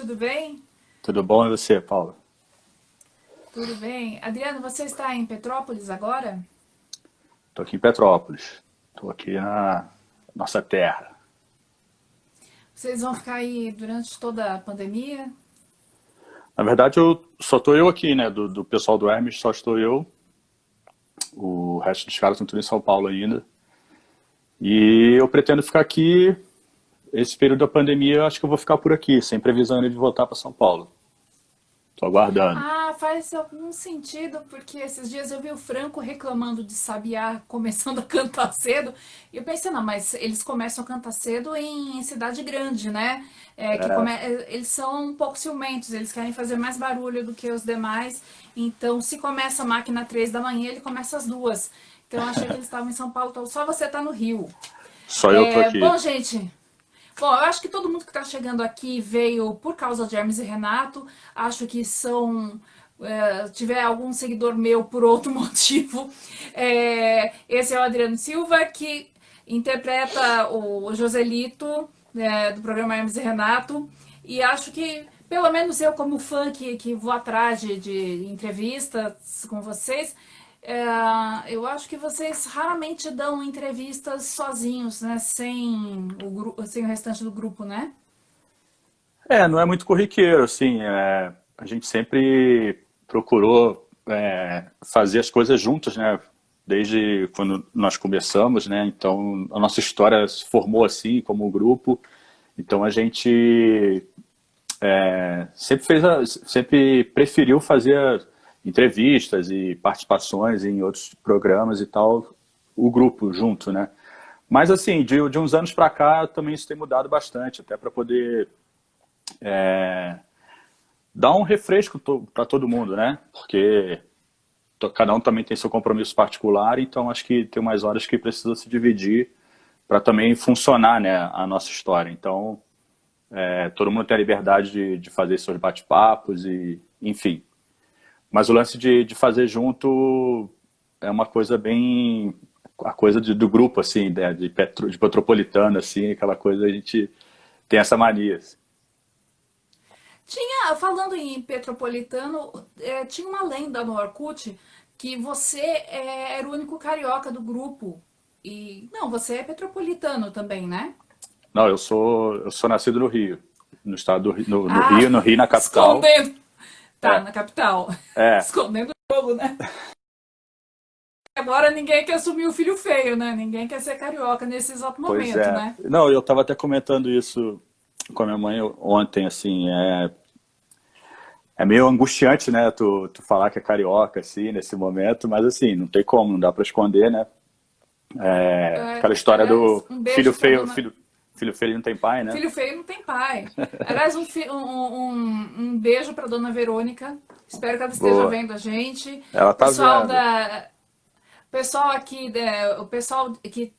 tudo bem? Tudo bom e você, Paulo? Tudo bem. Adriano, você está em Petrópolis agora? Estou aqui em Petrópolis. Estou aqui na nossa terra. Vocês vão ficar aí durante toda a pandemia? Na verdade, eu só estou eu aqui, né? Do pessoal do Hermes, só estou eu. O resto dos caras estão tudo em São Paulo ainda. E eu pretendo ficar aqui. Esse período da pandemia, eu acho que eu vou ficar por aqui, sem previsão ainda de voltar para São Paulo. Estou aguardando. Ah, faz algum sentido, porque esses dias eu vi o Franco reclamando de Sabiá começando a cantar cedo. E eu pensei, não, mas eles começam a cantar cedo em cidade grande, né? Eles são um pouco ciumentos, eles querem fazer mais barulho do que os demais. Então, se começa a máquina 3 da manhã, ele começa às 2. Então, eu achei que eles estavam em São Paulo, então só você tá no Rio. Só eu tô aqui. Bom, gente, bom, eu acho que todo mundo que está chegando aqui veio por causa de Hermes e Renato. Acho que tiver algum seguidor meu por outro motivo. Esse é o Adriano Silva, que interpreta o Joselito, do programa Hermes e Renato. E acho que, pelo menos eu, como fã que vou atrás de entrevistas com vocês, eu acho que vocês raramente dão entrevistas sozinhos, né? Sem o restante do grupo, né? Não é muito corriqueiro, assim. A gente sempre procurou fazer as coisas juntos, né? Desde quando nós começamos, né? Então, a nossa história se formou assim, como um grupo. Então, a gente sempre preferiu fazer entrevistas e participações em outros programas e tal, o grupo junto, né? Mas, assim, de uns anos para cá, também isso tem mudado bastante, até para poder dar um refresco para todo mundo, né? Porque cada um também tem seu compromisso particular, então acho que tem umas horas que precisa se dividir para também funcionar, né, a nossa história. Então, todo mundo tem a liberdade de fazer seus bate-papos e, enfim. Mas o lance de fazer junto é uma coisa bem a coisa do grupo, assim, né, de Petropolitana, assim, aquela coisa a gente tem essa mania. Assim. Falando em Petropolitano, tinha uma lenda no Orkut que você era o único carioca do grupo. E, não, você é petropolitano também, né? Não, eu sou nascido no Rio, no estado do Rio, Ah, No Rio, na capital. escondendo. Tá, É, na capital. é, Escondendo o jogo, né? Agora ninguém quer assumir o filho feio, né? Ninguém quer ser carioca nesse exato pois momento, é. né? Não, eu estava até comentando isso com a minha mãe ontem, assim, é meio angustiante, né, tu falar que é carioca, assim, nesse momento, mas assim, não tem como, não dá para esconder, né? Aquela história Aliás, do um filho beijo pra feio, dona. filho feio não tem pai, né? Filho feio não tem pai. Aliás, um beijo pra dona Verônica. Espero que ela esteja Boa. vendo a gente. Ela tá Pessoal vendo. da, pessoal aqui, o pessoal que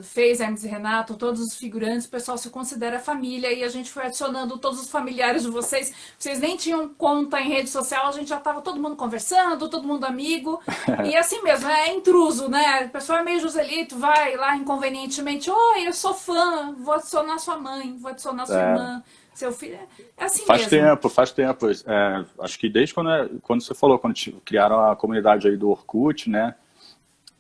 fez Hermes e Renato, todos os figurantes, o pessoal se considera família e a gente foi adicionando todos os familiares de vocês. Vocês nem tinham conta em rede social, a gente já tava todo mundo conversando, todo mundo amigo. E assim mesmo, é intruso, né? O pessoal é meio Joselito, vai lá inconvenientemente, oi, eu sou fã, vou adicionar sua mãe, vou adicionar sua irmã, seu filho. É assim Faz mesmo. tempo, faz tempo. Acho que desde quando você falou, quando criaram a comunidade aí do Orkut, né?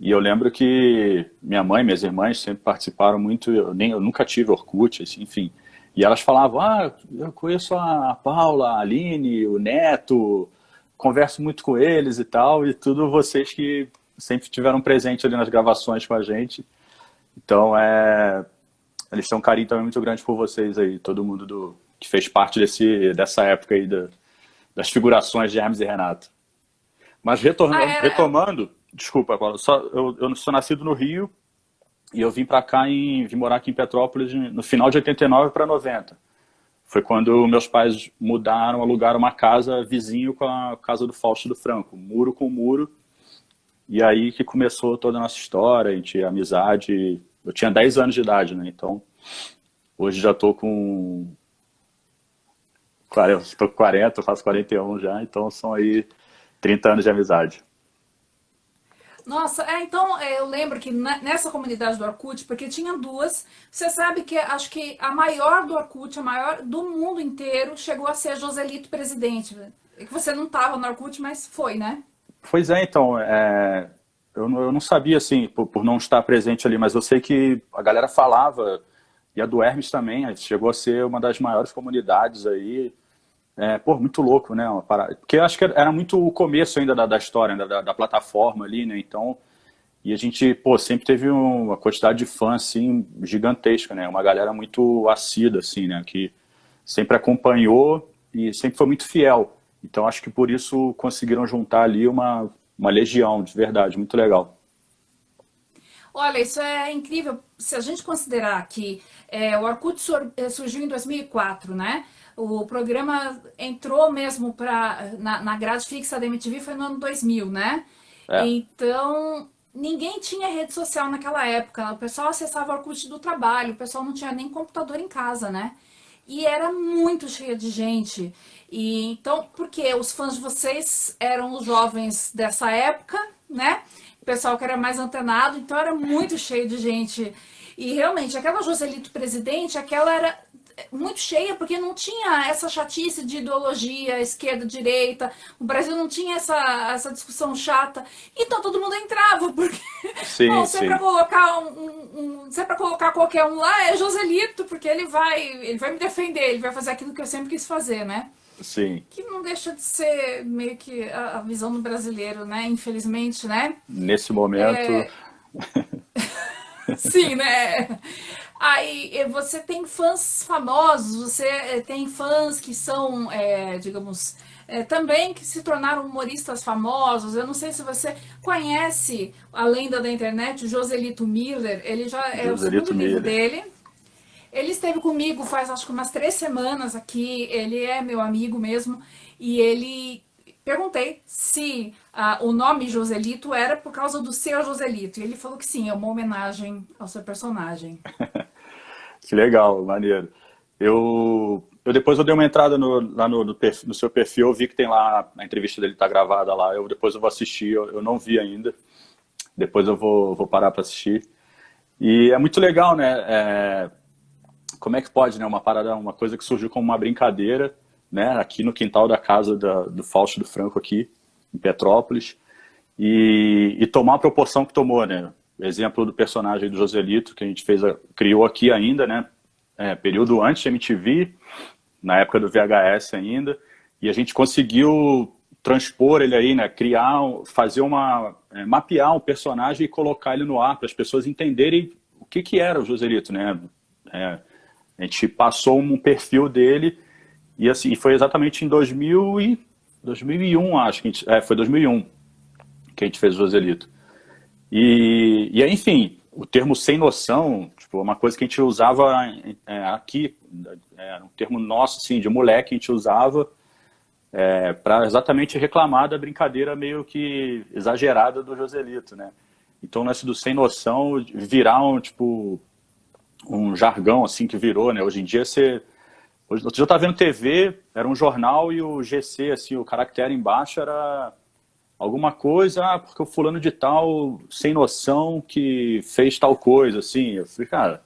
E eu lembro que minha mãe, minhas irmãs sempre participaram muito, eu nunca tive Orkut, assim, enfim. E elas falavam, eu conheço a Paula, a Aline, o Neto, converso muito com eles e tal, e tudo vocês que sempre tiveram presente ali nas gravações com a gente. Então, eles têm um carinho também muito grande por vocês aí, todo mundo que fez parte dessa época aí das figurações de Hermes e Renato. Mas Ah, retomando, desculpa, Paulo, eu sou nascido no Rio e eu vim para cá, vim morar aqui em Petrópolis no final de 89 para 90. Foi quando meus pais mudaram, alugaram uma casa vizinho com a casa do Fausto do Franco, muro com muro. E aí que começou toda a nossa história, a gente, a amizade. Eu tinha 10 anos de idade, né? Então, hoje já tô com 40, tô com 40, eu faço 41 já, então são aí 30 anos de amizade. Nossa, então eu lembro que nessa comunidade do Orkut, porque tinha duas, você sabe que acho que a maior do Orkut, a maior do mundo inteiro, chegou a ser Joselito presidente. É que você não estava no Orkut, mas foi, né? Pois é, então, eu não sabia, assim, por não estar presente ali, mas eu sei que a galera falava, e a do Hermes também, chegou a ser uma das maiores comunidades aí. Pô, muito louco, né? Porque eu acho que era muito o começo ainda da história, ainda da plataforma ali, né? Então, e a gente, pô, sempre teve uma quantidade de fãs, assim, gigantesca, né? Uma galera muito assídua, assim, né? Que sempre acompanhou e sempre foi muito fiel. Então, acho que por isso conseguiram juntar ali uma legião, de verdade, muito legal. Olha, isso é incrível. Se a gente considerar que o Orkut surgiu em 2004, né? O programa entrou mesmo na grade fixa da MTV foi no ano 2000, né? É, Então, ninguém tinha rede social naquela época. O pessoal acessava o Orkut do trabalho, o pessoal não tinha nem computador em casa, né? E era muito cheia de gente. E então, porque os fãs de vocês eram os jovens dessa época, né? O pessoal que era mais antenado, então era muito cheio de gente. E realmente, aquela Joselito presidente, aquela era muito cheia, porque não tinha essa chatice de ideologia, esquerda, direita. O Brasil não tinha essa discussão chata. Então todo mundo entrava, porque, bom, sim, se é pra sim, colocar se é pra colocar qualquer um lá, é Joselito, porque ele vai me defender, ele vai fazer aquilo que eu sempre quis fazer, né? sim. Que não deixa de ser meio que a visão do brasileiro, né? Infelizmente, né? Nesse momento, Sim, né? Aí você tem fãs famosos, você tem fãs que são, digamos, também que se tornaram humoristas famosos. Eu não sei se você conhece a lenda da internet, o Joselito Miller. Ele já é o segundo Joselito livro Miller. dele. Ele esteve comigo faz acho que umas 3 semanas aqui. Ele é meu amigo mesmo. E ele perguntei se o nome Joselito era por causa do seu Joselito. E ele falou que sim, é uma homenagem ao seu personagem. Que legal, maneiro. Eu depois eu dei uma entrada lá no seu perfil, eu vi que tem lá, a entrevista dele tá gravada lá, depois eu vou assistir, eu não vi ainda, depois eu vou parar para assistir. E é muito legal, né? Como é que pode, né? Uma parada, uma coisa que surgiu como uma brincadeira, né? Aqui no quintal da casa do Fausto do Franco aqui, em Petrópolis, e tomar a proporção que tomou, né? O exemplo do personagem do Joselito, que a gente criou aqui ainda, né? Período antes da MTV, na época do VHS ainda, e a gente conseguiu transpor ele aí, né? Criar, mapear um personagem e colocar ele no ar para as pessoas entenderem o que era o Joselito, né? É, a gente passou um perfil dele e assim, foi exatamente em 2001, acho que foi 2001 que a gente fez o Joselito. E aí, enfim, o termo sem noção, tipo, uma coisa que a gente usava aqui, um termo nosso, assim, de moleque, a gente usava para exatamente reclamar da brincadeira meio que exagerada do Joselito, né? Então, o lance do sem noção virar tipo, um jargão, assim, que virou, né? Hoje em dia, Hoje, outro dia eu estava vendo TV, era um jornal e o GC, assim, o caractere embaixo era alguma coisa, porque o fulano de tal, sem noção, que fez tal coisa, assim. Eu falei, cara,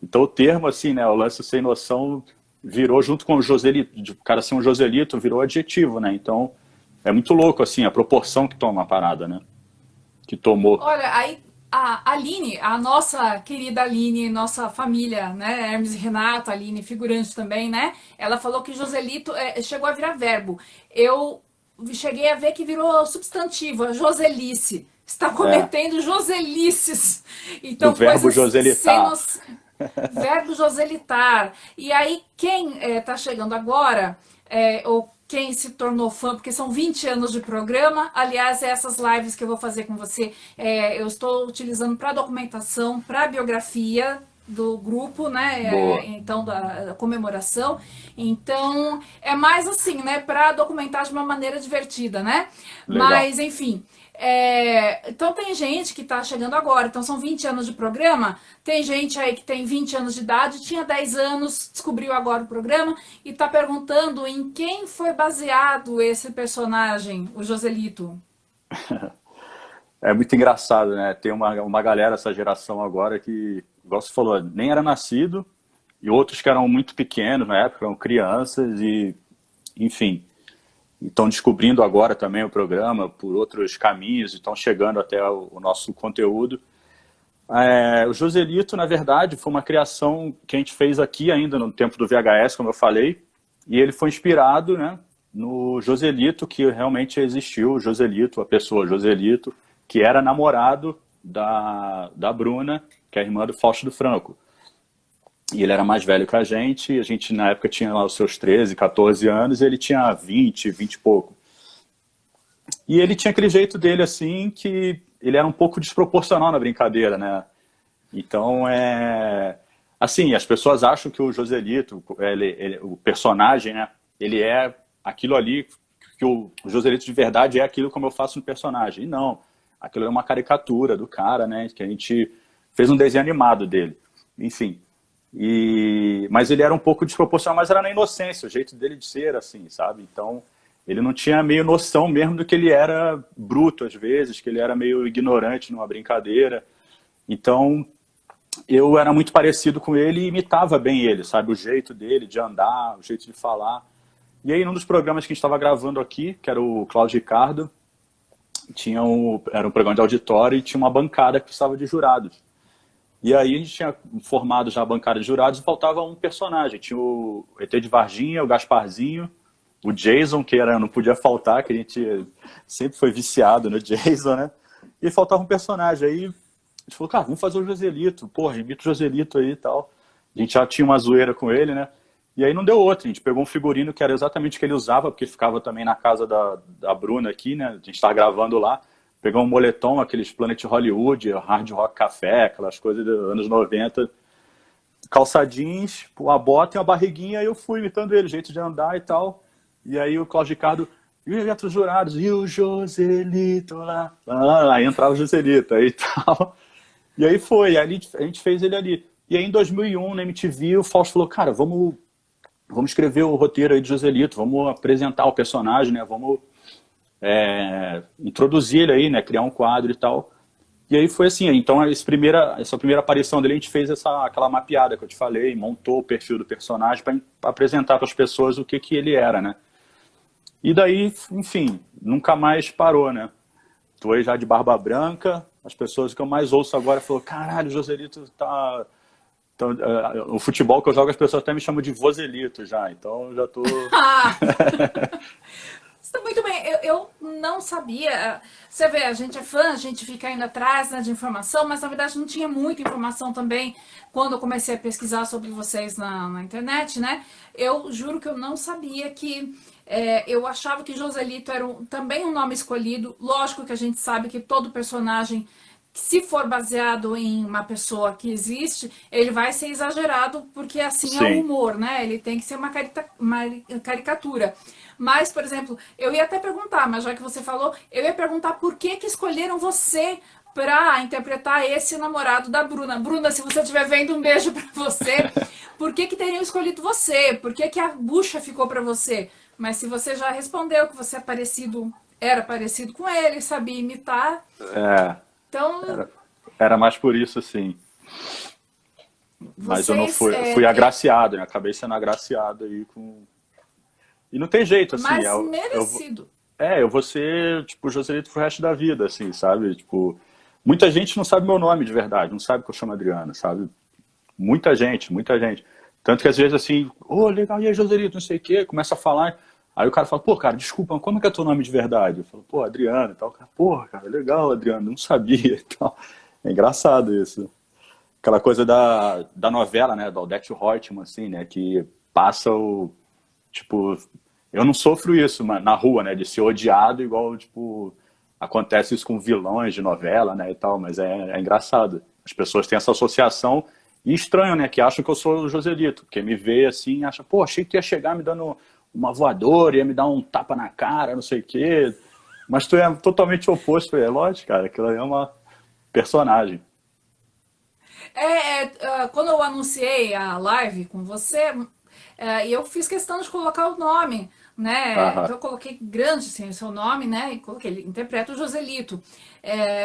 então o termo, assim, né, o lance sem noção virou junto com o Joselito, de o cara ser um Joselito, virou adjetivo, né? Então é muito louco, assim, a proporção que toma a parada, né? Que tomou. Olha, aí a Aline, a nossa querida Aline, nossa família, né? Hermes e Renato, Aline, figurante também, né? Ela falou que Joselito chegou a virar verbo. Eu cheguei a ver que virou substantivo, a Joselice. Está É, cometendo Joselices. do Então, verbo coisas sem Joselitar. noção. Verbo joselitar. E aí, quem está chegando agora, ou quem se tornou fã, porque são 20 anos de programa, aliás, essas lives que eu vou fazer com você, eu estou utilizando para documentação, para biografia do grupo, né? Boa. Então, da comemoração. Então, é mais assim, né? Para documentar de uma maneira divertida, né? Legal. Mas, enfim. Então tem gente que está chegando agora, então são 20 anos de programa, tem gente aí que tem 20 anos de idade, tinha 10 anos, descobriu agora o programa e está perguntando em quem foi baseado esse personagem, o Joselito. É muito engraçado, né? Tem uma galera, essa geração agora, que, igual você falou, nem era nascido, e outros que eram muito pequenos na época, eram crianças, e, enfim, estão descobrindo agora também o programa por outros caminhos, estão chegando até o nosso conteúdo. O Joselito, na verdade, foi uma criação que a gente fez aqui ainda no tempo do VHS, como eu falei, e ele foi inspirado, né, no Joselito, que realmente existiu, o Joselito, a pessoa Joselito, que era namorado da Bruna, que é a irmã do Fausto do Franco. E ele era mais velho que a gente na época tinha lá os seus 13, 14 anos, e ele tinha 20, 20 e pouco. E ele tinha aquele jeito dele assim, que ele era um pouco desproporcional na brincadeira, né? Então, assim, as pessoas acham que o Joselito, o personagem, né? Ele é aquilo ali, que o Joselito de verdade é aquilo como eu faço no personagem. E não, aquilo é uma caricatura do cara, né? Que a gente fez um desenho animado dele. Enfim. Mas ele era um pouco desproporcional, mas era na inocência, o jeito dele de ser, assim, sabe? Então, ele não tinha meio noção mesmo do que ele era bruto, às vezes, que ele era meio ignorante numa brincadeira. Então, eu era muito parecido com ele e imitava bem ele, sabe? O jeito dele de andar, o jeito de falar. E aí, num dos programas que a gente estava gravando aqui, que era o Cláudio Ricardo, era um programa de auditório e tinha uma bancada que precisava de jurados. E aí a gente tinha formado já a bancada de jurados e faltava um personagem. Tinha o ET de Varginha, o Gasparzinho, o Jason, que não podia faltar, que a gente sempre foi viciado no Jason, né? E faltava um personagem. Aí a gente falou, cara, vamos fazer o Joselito. Porra, imita o Joselito aí e tal. A gente já tinha uma zoeira com ele, né? E aí não deu outra. A gente pegou um figurino que era exatamente o que ele usava, porque ficava também na casa da Bruna aqui, né? A gente estava gravando lá. Pegou um moletom, aqueles Planet Hollywood, Hard Rock Café, aquelas coisas dos anos 90. Calça jeans, a bota e uma barriguinha, e eu fui imitando ele, jeito de andar e tal. E aí o Cláudio Ricardo, e os outros jurados, e o Joselito lá. Aí entrava o Joselito aí e tal. E aí foi, aí a gente fez ele ali. E aí em 2001, na MTV, o Fausto falou, cara, vamos escrever o roteiro aí de Joselito, vamos apresentar o personagem, né? Vamos introduzir ele aí, né? Criar um quadro e tal. E aí foi assim, então essa primeira aparição dele, a gente fez aquela mapeada que eu te falei, montou o perfil do personagem para apresentar para as pessoas o que ele era, né? E daí, enfim, nunca mais parou, né? Tô aí já de barba branca, as pessoas que eu mais ouço agora falou, caralho, o Joselito tá... Então, o futebol que eu jogo, as pessoas até me chamam de Voselito já, então eu já tô... Está muito bem, eu não sabia. Você vê, a gente é fã, a gente fica indo atrás, né, de informação, mas na verdade não tinha muita informação também quando eu comecei a pesquisar sobre vocês na internet, né? Eu juro que eu não sabia que. Eu achava que Joselito era também um nome escolhido. Lógico que a gente sabe que todo personagem, se for baseado em uma pessoa que existe, ele vai ser exagerado, porque assim é o Sim. humor, né? Ele tem que ser uma caricatura. Mas, por exemplo, eu ia até perguntar, mas já que você falou, eu ia perguntar por que escolheram você para interpretar esse namorado da Bruna. Bruna, se você estiver vendo, um beijo para você. Por que teriam escolhido você? Por que a bucha ficou para você? Mas se você já respondeu que você era parecido com ele, sabia imitar, É, então era mais por isso, assim. Mas eu não vocês... fui agraciado, né? Acabei sendo agraciado aí com... E não tem jeito, assim. Mas merecido. Eu vou ser, tipo, Joselito pro resto da vida, assim, sabe? Tipo, muita gente não sabe meu nome de verdade, não sabe que eu chamo Adriano, sabe? Muita gente, muita gente. Tanto que às vezes, assim, legal, e aí, Joselito, não sei o quê, começa a falar. Aí o cara fala, pô, cara, desculpa, como é que é teu nome de verdade? Eu falo, pô, Adriano e tal. O cara, pô, cara, legal, Adriano, não sabia e tal. É engraçado isso. Aquela coisa da novela, né, da Odete Roitman, assim, né, que passa o... Tipo, eu não sofro isso na rua, né, de ser odiado igual, tipo, acontece isso com vilões de novela, né, e tal, mas é engraçado. As pessoas têm essa associação e estranho, né, que acham que eu sou o Joselito, porque me vê assim, acha, pô, achei que tu ia chegar me dando uma voadora, ia me dar um tapa na cara, não sei o quê, mas tu é totalmente oposto, é lógico, cara, aquilo aí é uma personagem. Quando eu anunciei a live com você, eu fiz questão de colocar o nome, né? Aham. Então eu coloquei grande assim, o seu nome, né? E coloquei, ele interpreta o Joselito.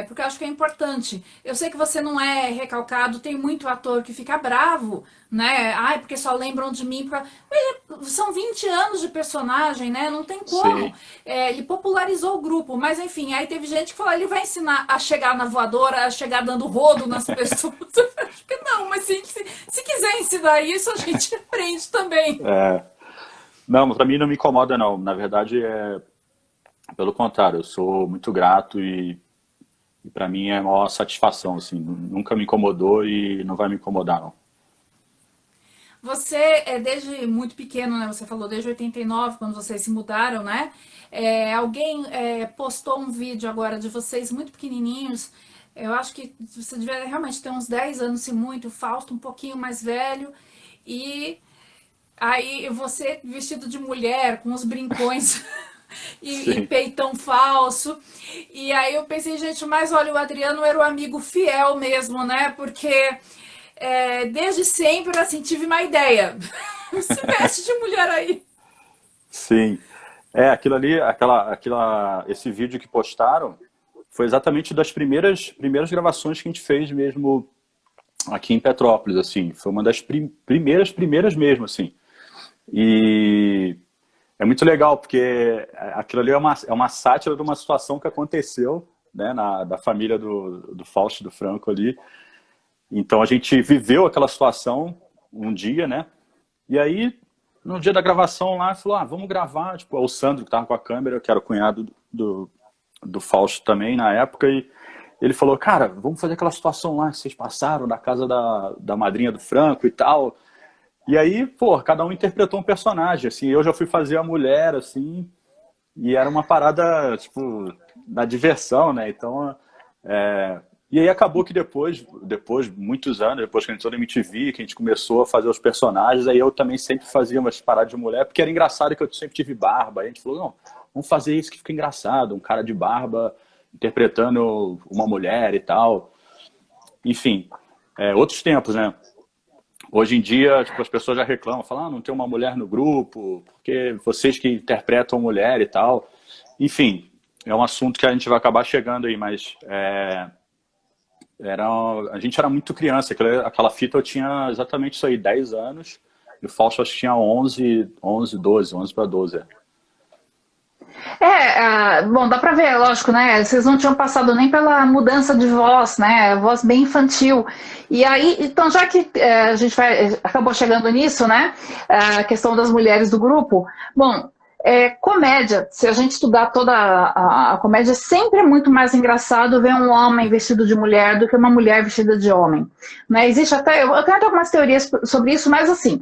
Porque eu acho que é importante. Eu sei que você não é recalcado, tem muito ator que fica bravo, né? Ai, porque só lembram de mim. São 20 anos de personagem, né? Não tem como. Sim. Ele popularizou o grupo, mas enfim, aí teve gente que falou, ele vai ensinar a chegar na voadora, a chegar dando rodo nas pessoas. Eu acho que não, mas se quiser ensinar isso, a gente aprende também. É, não, pra mim não me incomoda, não. Na verdade, pelo contrário, eu sou muito grato e para mim é a maior satisfação, assim. Nunca me incomodou e não vai me incomodar, não. Você é desde muito pequeno, né? Você falou desde 89, quando vocês se mudaram, né? Alguém postou um vídeo agora de vocês muito pequenininhos. Eu acho que você devia realmente ter uns 10 anos, se muito. O Fausto um pouquinho mais velho. E aí você vestido de mulher, com os brincões e Sim, peitão falso. E aí eu pensei, gente, mas olha, o Adriano era o amigo fiel mesmo, né? Porque desde sempre, assim, tive uma ideia. Se veste de mulher aí. sim. Aquilo ali, esse vídeo que postaram foi exatamente das primeiras gravações que a gente fez mesmo aqui em Petrópolis, assim. Foi uma das primeiras mesmo, assim. E é muito legal, porque aquilo ali é uma sátira de uma situação que aconteceu, né, da família do Fausto e do Franco ali. Então a gente viveu aquela situação um dia, né? E aí, no dia da gravação lá, falou, vamos gravar. Tipo, o Sandro, que tava com a câmera, que era o cunhado do Fausto também na época, e ele falou, cara, vamos fazer aquela situação lá que vocês passaram, da casa da madrinha do Franco e tal. E aí, pô, cada um interpretou um personagem, assim. Eu já fui fazer a mulher, assim, e era uma parada, tipo, da diversão, né? Então, e aí acabou que depois, muitos anos, depois que a gente entrou na MTV, que a gente começou a fazer os personagens, aí eu também sempre fazia umas paradas de mulher, porque era engraçado que eu sempre tive barba. Aí a gente falou, não, vamos fazer isso que fica engraçado, um cara de barba interpretando uma mulher e tal. Enfim, outros tempos, né? Hoje em dia, tipo, as pessoas já reclamam, falam, não tem uma mulher no grupo, porque vocês que interpretam mulher e tal. Enfim, é um assunto que a gente vai acabar chegando aí, mas a gente era muito criança. Aquela fita eu tinha exatamente isso aí, 10 anos, e o Fausto acho que tinha 11 para 12. Bom, dá pra ver, lógico, né? Vocês não tinham passado nem pela mudança de voz, né? Voz bem infantil. E aí, então, já que a gente acabou chegando nisso, né? A questão das mulheres do grupo. Bom, comédia, se a gente estudar toda a comédia, sempre é muito mais engraçado ver um homem vestido de mulher do que uma mulher vestida de homem. Né? Existe até, eu tenho até algumas teorias sobre isso, mas assim,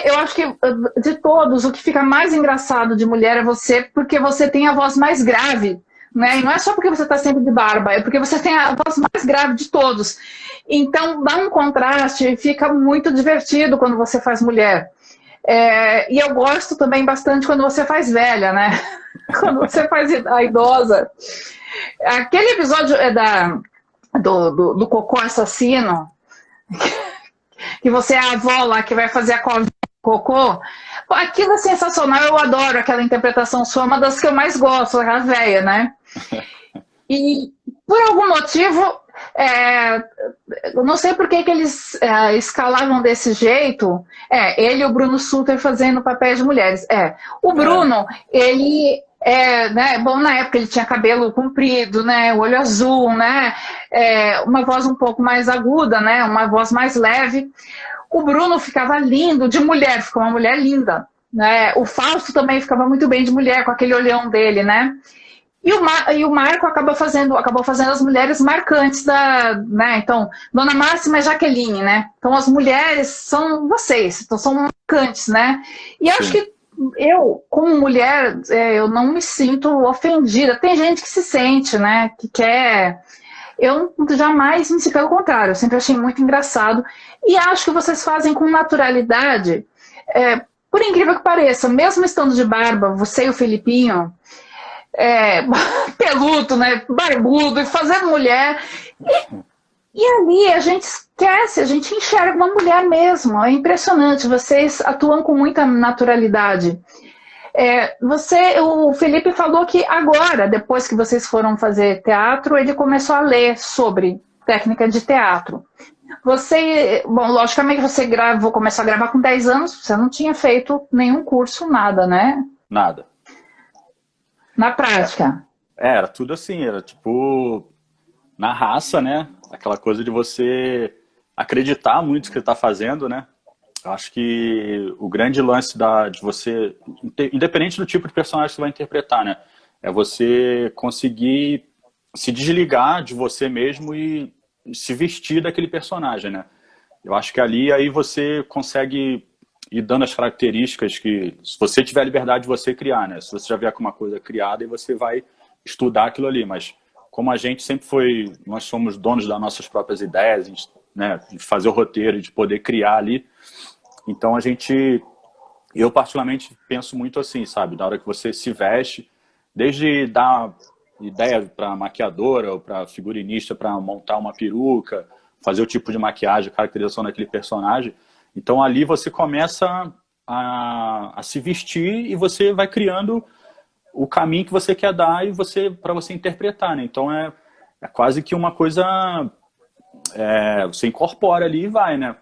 eu acho que de todos, o que fica mais engraçado de mulher é você, porque você tem a voz mais grave, né? E não é só porque você está sempre de barba, é porque você tem a voz mais grave de todos. Então dá um contraste e fica muito divertido quando você faz mulher. E eu gosto também bastante quando você faz velha, né? Quando você faz a idosa. Aquele episódio do cocô assassino, que você é a avó lá que vai fazer a cocô. Aquilo é sensacional, eu adoro aquela interpretação sua, uma das que eu mais gosto, aquela velha, né? E por algum motivo, eu não sei por que eles escalavam desse jeito. Ele e o Bruno Sutter fazendo papéis de mulheres. O Bruno, ele né, bom, na época ele tinha cabelo comprido, né, o olho azul, né, uma voz um pouco mais aguda, né, uma voz mais leve. O Bruno ficava lindo de mulher, ficou uma mulher linda, né. O Fausto também ficava muito bem de mulher, com aquele olhão dele, né. E o Marco acabou fazendo as mulheres marcantes né, então, Dona Máxima e Jaqueline, né, então as mulheres são vocês, então são marcantes, né, e Sim. acho que eu, como mulher, eu não me sinto ofendida. Tem gente que se sente, né? Que quer. Eu jamais me sinto, pelo contrário, eu sempre achei muito engraçado. E acho que vocês fazem com naturalidade. Por incrível que pareça, mesmo estando de barba, você e o Felipinho, peludo, né? Barbudo, e fazendo mulher. E ali a gente esquece, a gente enxerga uma mulher mesmo. É impressionante, vocês atuam com muita naturalidade. O Felipe falou que agora, depois que vocês foram fazer teatro, ele começou a ler sobre técnica de teatro. Bom, logicamente você começou a gravar com 10 anos, você não tinha feito nenhum curso, nada, né? Nada. Na prática. Era tudo assim, era tipo na raça, né? Aquela coisa de você acreditar muito no que está fazendo, né? Acho que o grande lance de você, independente do tipo de personagem que você vai interpretar, né? É você conseguir se desligar de você mesmo e se vestir daquele personagem, né? Eu acho que ali aí você consegue ir dando as características que, se você tiver a liberdade de você criar, né? Se você já vier com uma coisa criada, aí você vai estudar aquilo ali, mas como a gente sempre foi, nós somos donos das nossas próprias ideias, né? De fazer o roteiro e de poder criar ali. Então eu particularmente penso muito assim, sabe? Na hora que você se veste, desde dar ideia para maquiadora ou para figurinista para montar uma peruca, fazer o tipo de maquiagem, caracterização daquele personagem. Então ali você começa a se vestir e você vai criando o caminho que você quer dar e para você interpretar, né? Então é quase que uma coisa, você incorpora ali e vai, né?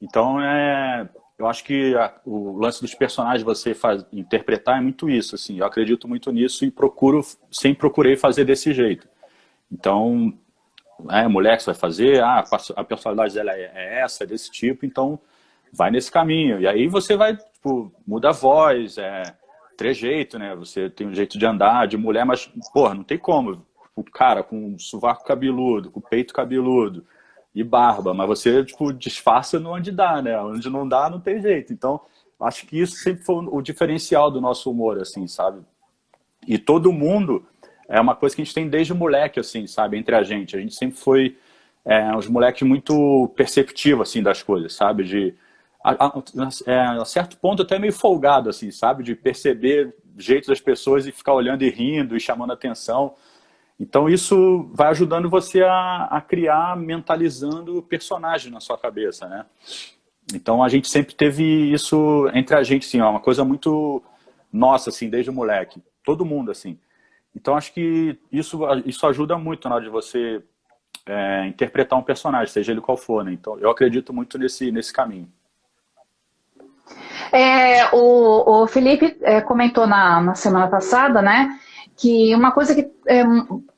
Então eu acho que o lance dos personagens você interpretar é muito isso, assim. Eu acredito muito nisso e sempre procurei fazer desse jeito. Então, mulher que você vai fazer, a personalidade dela é essa, é desse tipo, então vai nesse caminho. E aí você vai, tipo, muda a voz, trejeito, né? Você tem um jeito de andar, de mulher, mas, porra, não tem como. O cara com um sovaco cabeludo, com o peito cabeludo e barba, mas você, tipo, disfarça no onde dá, né? Onde não dá, não tem jeito. Então, acho que isso sempre foi o diferencial do nosso humor, assim, sabe? E todo mundo, é uma coisa que a gente tem desde moleque, assim, sabe? Entre a gente sempre foi uns moleques muito perceptivos, assim, das coisas, sabe? A certo ponto até meio folgado, assim, sabe? De perceber jeitos das pessoas e ficar olhando e rindo e chamando atenção. Então isso vai ajudando você a criar, mentalizando o personagem na sua cabeça, né? Então a gente sempre teve isso entre a gente, assim, uma coisa muito nossa, assim, desde o moleque. Todo mundo, assim. Então acho que isso ajuda muito na hora de você interpretar um personagem, seja ele qual for, né? Então eu acredito muito nesse caminho. O Felipe comentou na semana passada, né? Que uma coisa que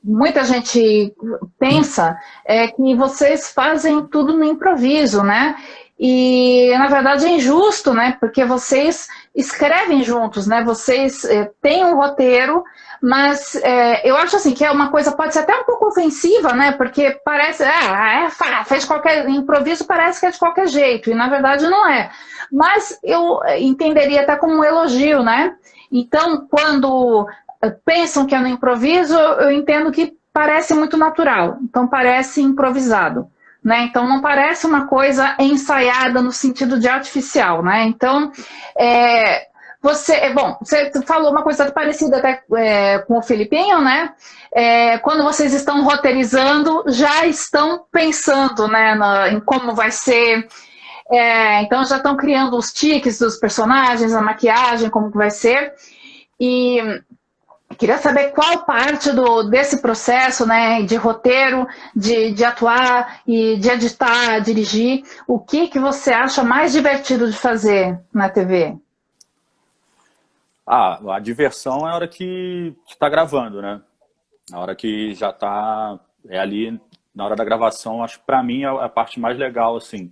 muita gente pensa é que vocês fazem tudo no improviso, né? E, na verdade, é injusto, né? Porque vocês escrevem juntos, né? Vocês têm um roteiro, mas eu acho assim que é uma coisa, pode ser até um pouco ofensiva, né? Porque parece, fez qualquer improviso, parece que é de qualquer jeito, e na verdade não é. Mas eu entenderia até como um elogio, né? Então, quando pensam que é no improviso, eu entendo que parece muito natural, então parece improvisado, né? Então não parece uma coisa ensaiada no sentido de artificial, né? Então, você falou uma coisa parecida até com o Felipinho, né? Quando vocês estão roteirizando, já estão pensando, né, em como vai ser. Então já estão criando os tiques dos personagens, a maquiagem, como que vai ser. E queria saber qual parte desse processo, né, de roteiro, de atuar e de editar, dirigir, o que você acha mais divertido de fazer na TV? A diversão é a hora que está gravando, né? A hora que já está ali, na hora da gravação, acho que para mim é a parte mais legal, assim.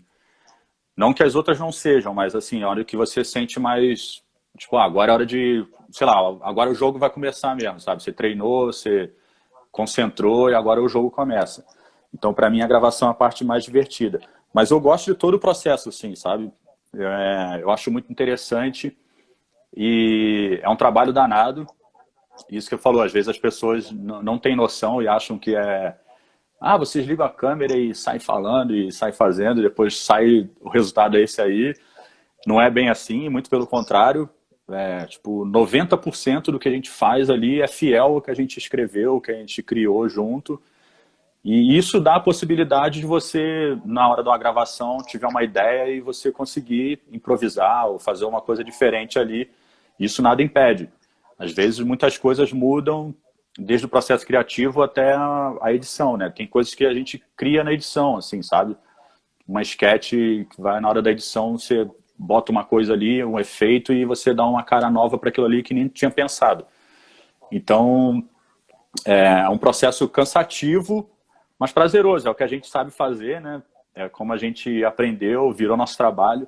Não que as outras não sejam, mas assim, a hora que você sente mais, tipo, agora é hora de, sei lá, agora o jogo vai começar mesmo, sabe? Você treinou, você concentrou e agora o jogo começa. Então, para mim, a gravação é a parte mais divertida. Mas eu gosto de todo o processo, assim, sabe? Eu acho muito interessante e é um trabalho danado. Isso que eu falou, às vezes as pessoas não têm noção e acham que vocês ligam a câmera e saem falando e saem fazendo, e depois sai, o resultado é esse aí. Não é bem assim, muito pelo contrário. Tipo, 90% do que a gente faz ali é fiel ao que a gente escreveu, que a gente criou junto. E isso dá a possibilidade de você, na hora de uma gravação, tiver uma ideia e você conseguir improvisar ou fazer uma coisa diferente ali. Isso nada impede. Às vezes, muitas coisas mudam desde o processo criativo até a edição, né? Tem coisas que a gente cria na edição, assim, sabe? Uma sketch que vai na hora da edição, você bota uma coisa ali, um efeito, e você dá uma cara nova para aquilo ali que nem tinha pensado. Então, é um processo cansativo, mas prazeroso. É o que a gente sabe fazer, né? É como a gente aprendeu, virou nosso trabalho.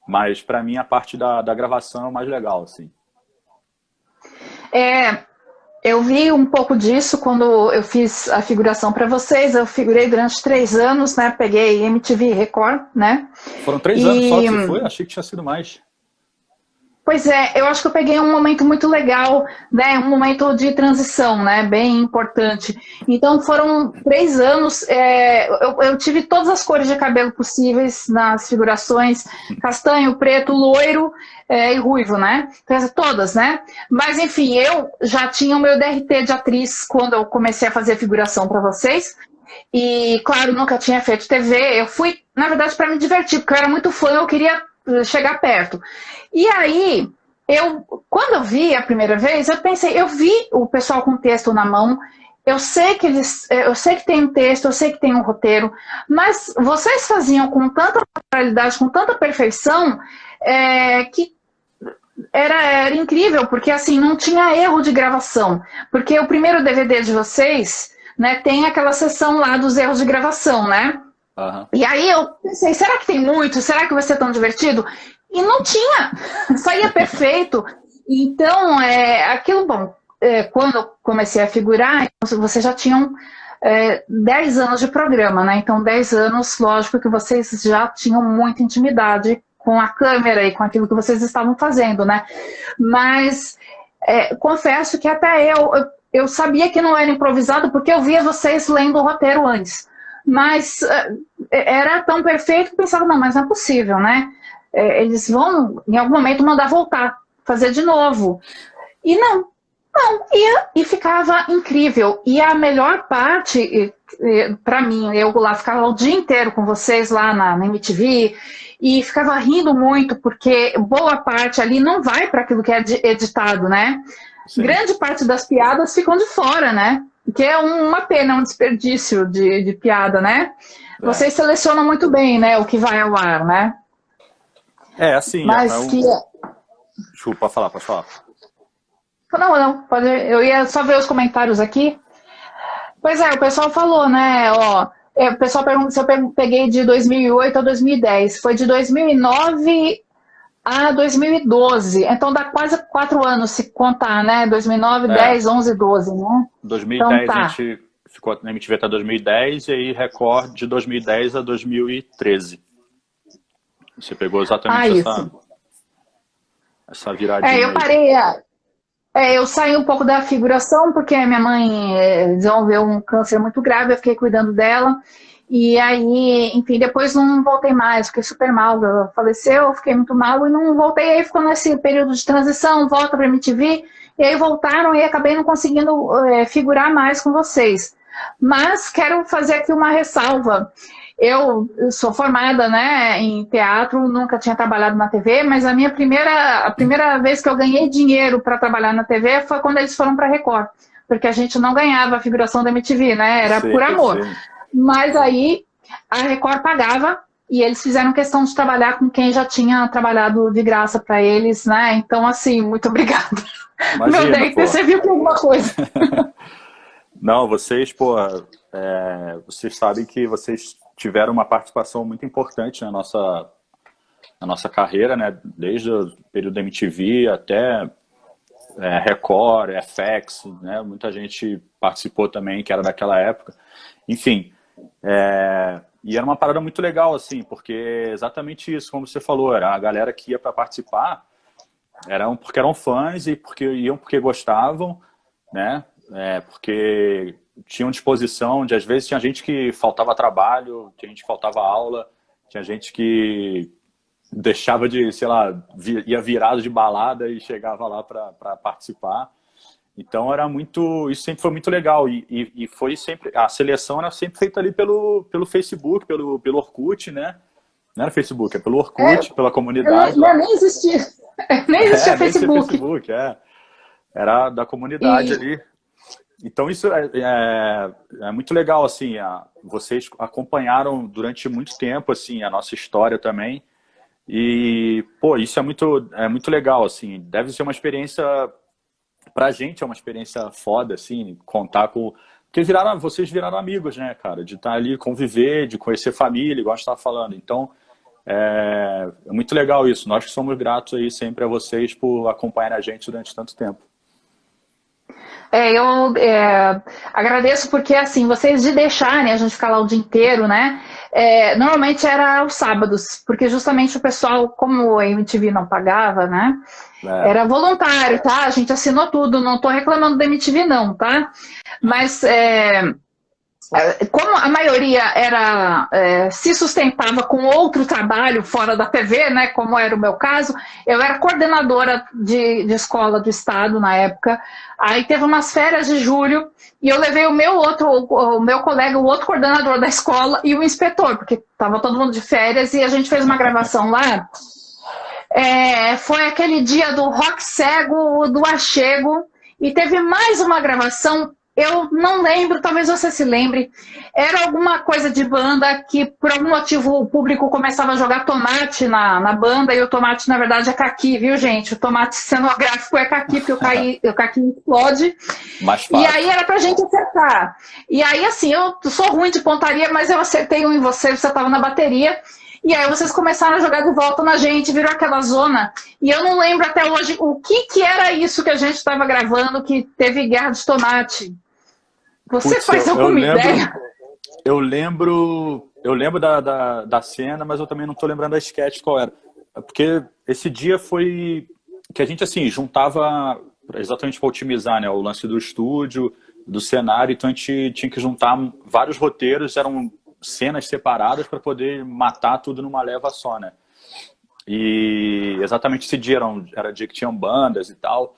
Mas, para mim, a parte da gravação é o mais legal, assim. Eu vi um pouco disso quando eu fiz a figuração para vocês. Eu figurei durante 3 anos, né? Peguei MTV Record, né? Foram 3 anos só que você foi? Achei que tinha sido mais. Pois é, eu acho que eu peguei um momento muito legal, né? Um momento de transição, né? Bem importante. Então foram 3 anos. Eu tive todas as cores de cabelo possíveis nas figurações: castanho, preto, loiro e ruivo, né? Então, todas, né? Mas enfim, eu já tinha o meu DRT de atriz quando eu comecei a fazer figuração para vocês. E claro, nunca tinha feito TV. Eu fui, na verdade, para me divertir, porque eu era muito fã, eu queria chegar perto. E aí, quando eu vi a primeira vez, eu pensei, eu vi o pessoal com texto na mão, eu sei que tem um texto, eu sei que tem um roteiro, mas vocês faziam com tanta naturalidade, com tanta perfeição, que era incrível, porque assim, não tinha erro de gravação. Porque o primeiro DVD de vocês, né, tem aquela seção lá dos erros de gravação, né? Uhum. E aí eu pensei, será que tem muito? Será que vai ser tão divertido? E não tinha, saía perfeito. Então, aquilo, bom, quando eu comecei a figurar, vocês já tinham 10 anos de programa, né? Então, 10 anos, lógico que vocês já tinham muita intimidade com a câmera e com aquilo que vocês estavam fazendo, né? Mas confesso que até eu sabia que não era improvisado, porque eu via vocês lendo o roteiro antes. Mas era tão perfeito que eu pensava, não, mas não é possível, né? Eles vão, em algum momento, mandar voltar, fazer de novo. E não, ia e ficava incrível. E a melhor parte, para mim, eu lá ficava o dia inteiro com vocês lá na MTV e ficava rindo muito, porque boa parte ali não vai para aquilo que é editado, né? Sim. Grande parte das piadas ficam de fora, né? Que é uma pena, um desperdício de piada, né? Vocês selecionam muito bem, né, o que vai ao ar, né? Assim... Mas que... Desculpa, pode falar. Não, pode... eu ia só ver os comentários aqui. Pois o pessoal falou, né, o pessoal pergunta se eu peguei de 2008 a 2010. Foi de 2009 a 2012. Então dá quase 4 anos se contar, né? 2009, 10, 11, 12, né? 2010 então, tá. A gente ficou na MTV até 2010 e aí Record de 2010 a 2013. Você pegou exatamente essa viradinha. Eu parei... eu saí um pouco da figuração porque minha mãe desenvolveu um câncer muito grave, eu fiquei cuidando dela. E aí, enfim, depois não voltei mais, fiquei super mal, ela faleceu, fiquei muito mal e não voltei. Aí ficou nesse período de transição, volta para MTV, e aí voltaram e acabei não conseguindo figurar mais com vocês. Mas quero fazer aqui uma ressalva. Eu sou formada, né, em teatro, nunca tinha trabalhado na TV, mas a primeira vez que eu ganhei dinheiro para trabalhar na TV foi quando eles foram para Record, porque a gente não ganhava a figuração da MTV, né, era por amor. Sim. Mas aí a Record pagava e eles fizeram questão de trabalhar com quem já tinha trabalhado de graça para eles, né, então assim, muito obrigada. Imagina, meu DRT serviu para alguma coisa. Não, vocês, vocês sabem que vocês tiveram uma participação muito importante na nossa carreira, né? Desde o período da MTV até Record, FX, né? Muita gente participou também, que era daquela época. Enfim, e era uma parada muito legal, assim, porque exatamente isso, como você falou, era a galera que ia para participar, porque eram fãs e porque gostavam, né? Porque tinham disposição às vezes tinha gente que faltava trabalho, tinha gente que faltava aula, tinha gente que deixava de, sei lá, ia virado de balada e chegava lá para participar. Então era muito, isso sempre foi muito legal e foi sempre, a seleção era sempre feita ali pelo Facebook, pelo Orkut, né? Não era Facebook, é pelo Orkut, pela comunidade. Nem existia, nem existia Facebook. Era da comunidade ali. Então isso é muito legal, assim, vocês acompanharam durante muito tempo, assim, a nossa história também. E, pô, isso é muito legal, assim, deve ser uma experiência, pra gente é uma experiência foda, assim, contar com... Porque vocês viraram amigos, né, cara? De estar ali, conviver, de conhecer família, igual a gente estava falando. Então, é muito legal isso. Nós que somos gratos aí sempre a vocês por acompanhar a gente durante tanto tempo. Eu agradeço porque, assim, vocês de deixarem a gente ficar lá o dia inteiro, né? Normalmente era aos sábados, porque justamente o pessoal, como a MTV não pagava, né? Era voluntário, tá? A gente assinou tudo, não tô reclamando da MTV não, tá? Mas como a maioria se sustentava com outro trabalho fora da TV, né, como era o meu caso, eu era coordenadora de escola do estado na época. Aí teve umas férias de julho e eu levei o meu colega, o outro coordenador da escola e o inspetor, porque estava todo mundo de férias e a gente fez uma gravação lá. Foi aquele dia do rock cego, do achego, e teve mais uma gravação. Eu não lembro, talvez você se lembre, era alguma coisa de banda que por algum motivo o público começava a jogar tomate na banda, e o tomate na verdade é caqui, viu gente? O tomate cenográfico é caqui, porque o caqui explode. E aí era pra gente acertar. E aí assim, eu sou ruim de pontaria, mas eu acertei um em você estava na bateria. E aí vocês começaram a jogar de volta na gente, virou aquela zona. E eu não lembro até hoje o que era isso que a gente estava gravando, que teve guerra de tomate. Você faz alguma ideia? Eu lembro da cena, mas eu também não estou lembrando da sketch qual era. Porque esse dia foi que a gente assim juntava exatamente para otimizar, né, o lance do estúdio, do cenário. Então a gente tinha que juntar vários roteiros, eram cenas separadas para poder matar tudo numa leva só, né? E exatamente esse dia era dia que tinham bandas e tal.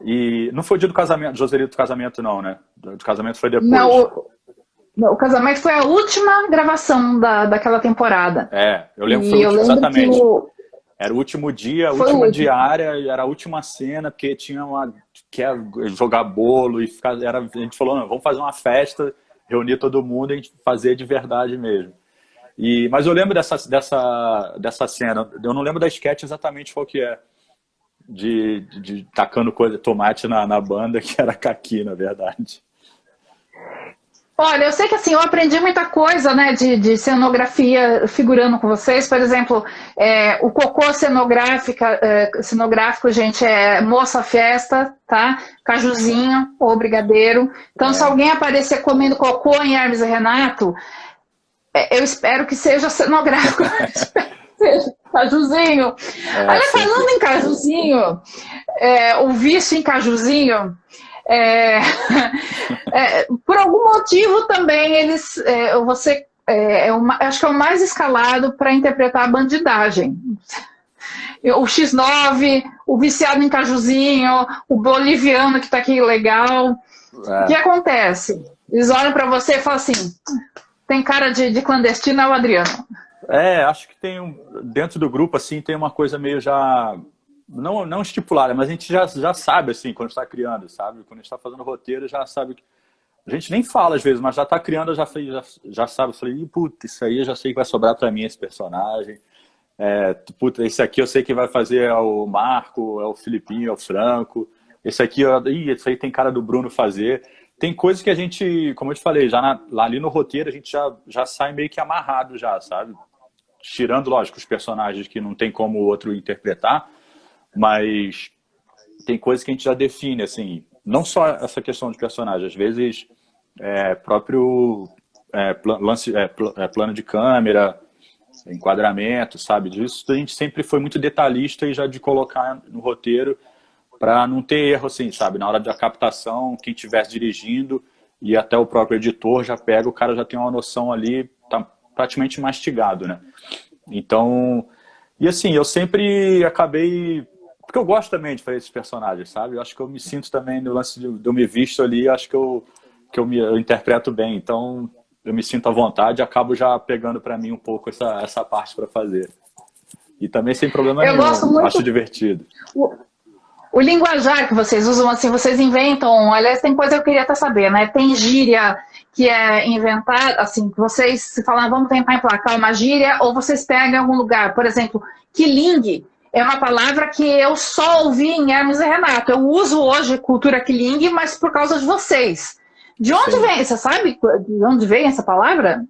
E não foi o dia do casamento, Joselito do casamento não, né? Do casamento foi depois. Não, o casamento foi a última gravação daquela temporada. Eu lembro, foi exatamente. Era o último dia, a última diária, era a última cena, porque tinha quer jogar bolo e a gente falou, não, vamos fazer uma festa, reunir todo mundo e a gente fazer de verdade mesmo. Mas eu lembro dessa cena, eu não lembro da sketch exatamente qual que é. De tacando tomate na banda, que era caqui, na verdade. Olha, eu sei que assim, eu aprendi muita coisa, né, de cenografia figurando com vocês. Por exemplo, o cocô cenográfico, gente, é moça festa, tá? Cajuzinho ou brigadeiro. Então, se alguém aparecer comendo cocô em Hermes e Renato, eu espero que seja cenográfico. Seja cajuzinho. Olha, falando em cajuzinho, o vício em cajuzinho, por algum motivo também acho que é o mais escalado para interpretar a bandidagem. O X9, o viciado em cajuzinho, o boliviano que está aqui legal. O que acontece? Eles olham para você e falam assim, tem cara de clandestino, é o Adriano. Acho que dentro do grupo, assim, tem uma coisa meio já, não estipulada, mas a gente já sabe, assim, quando está criando, sabe? Quando a gente está fazendo roteiro, já sabe. A gente nem fala às vezes, mas já está criando, já sabe. Eu falei, puta, isso aí eu já sei que vai sobrar para mim esse personagem. Puta, esse aqui eu sei que vai fazer é o Marco, é o Filipinho, é o Franco. Esse aqui, esse aí tem cara do Bruno fazer. Tem coisas que a gente, como eu te falei, lá ali no roteiro a gente já sai meio que amarrado já, sabe? Tirando, lógico, os personagens que não tem como o outro interpretar, mas tem coisas que a gente já define, assim, não só essa questão de personagem, às vezes próprio plano de câmera, enquadramento, sabe? Disso a gente sempre foi muito detalhista e já de colocar no roteiro para não ter erro, assim, sabe? Na hora da captação, quem estivesse dirigindo e até o próprio editor já pega, o cara já tem uma noção ali, tá praticamente mastigado, né? Então, e assim, eu sempre acabei Porque eu gosto também de fazer esses personagens, sabe? Eu acho que eu me sinto também no lance de eu me visto ali, eu acho que eu interpreto bem. Então, eu me sinto à vontade e acabo já pegando para mim um pouco essa parte para fazer. E também sem problema Eu nenhum, gosto muito. acho divertido. O linguajar que vocês usam, assim, vocês inventam, aliás, tem coisa que eu queria até saber, né? Tem gíria que é inventada, assim, que vocês falam, vamos tentar emplacar uma gíria, ou vocês pegam em algum lugar. Por exemplo, quilingue é uma palavra que eu só ouvi em Hermes e Renato. Eu uso hoje cultura quilingue, mas por causa de vocês. De onde Sim. vem? Você sabe de onde vem essa palavra?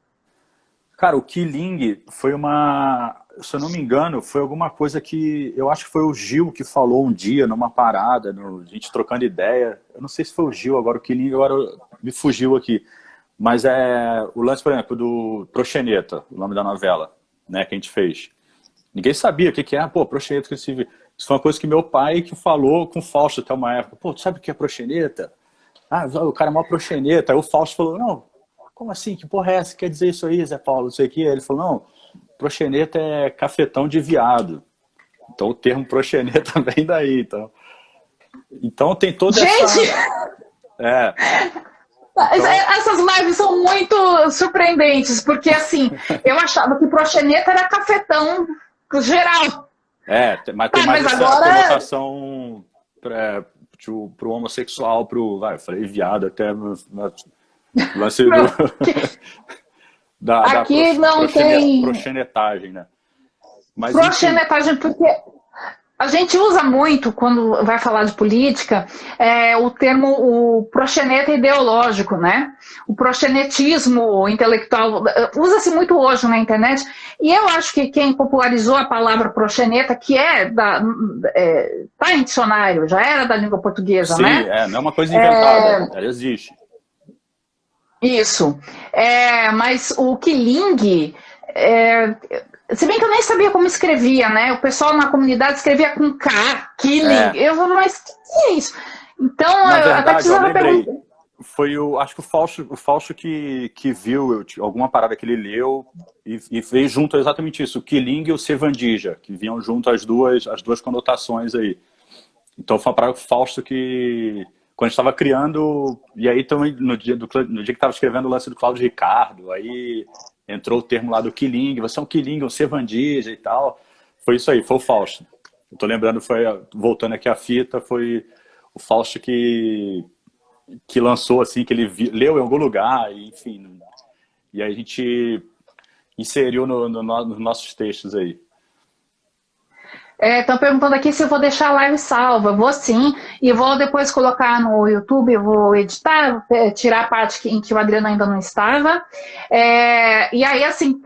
Cara, o quilingue foi se eu não me engano, foi alguma coisa que, eu acho que foi o Gil que falou um dia numa parada, a gente trocando ideia. Eu não sei se foi o Gil, agora o quilingue agora me fugiu aqui. Mas é o lance, por exemplo, do Proxeneta, o nome da novela, né, que a gente fez. Ninguém sabia o que é, proxeneta. Isso foi uma coisa que meu pai que falou com o Fausto até uma época. Tu sabe o que é proxeneta? Ah, o cara é mó proxeneta. Aí o Fausto falou, não, como assim? Que porra é essa? Quer dizer isso aí, Zé Paulo? Não sei o que. Aí ele falou, não, proxeneta é cafetão de viado. Então o termo proxeneta vem daí. Então tem toda essa... Essas lives são muito surpreendentes, porque assim, eu achava que proxeneta era cafetão geral. Mas tem mais essa agora... conotação pro homossexual, eu falei viado até no lance aqui não tem proxenetagem, né? Mas, proxenetagem, porque a gente usa muito, quando vai falar de política, o termo o proxeneta ideológico, né? O proxenetismo intelectual usa-se muito hoje na internet, e eu acho que quem popularizou a palavra proxeneta, que tá em dicionário, já era da língua portuguesa, sim, né? Não é uma coisa inventada, ela existe. Isso. Mas o quilingue... Se bem que eu nem sabia como escrevia, né? O pessoal na comunidade escrevia com K, killing. Eu falei, mas o que é isso? Então, eu até precisava perguntar. Foi acho que o Fausto que viu alguma parada que ele leu e fez junto exatamente isso, o Killing e o Sevandija, que vinham junto as duas conotações aí. Então foi uma parada que o Fausto que... Quando a gente estava criando, e aí também no dia que estava escrevendo o lance do Cláudio Ricardo, aí... Entrou o termo lá do Killing, você é um Killing, um Sevandija e tal. Foi isso aí, foi o Fausto. Eu tô lembrando, voltando aqui a fita, foi o Fausto que lançou, assim, que ele leu em algum lugar, enfim. E aí a gente inseriu nos nossos textos aí. Estão perguntando aqui se eu vou deixar a live salva. Vou sim, e vou depois colocar no YouTube, eu vou editar, tirar a parte em que o Adriano ainda não estava. E aí, assim,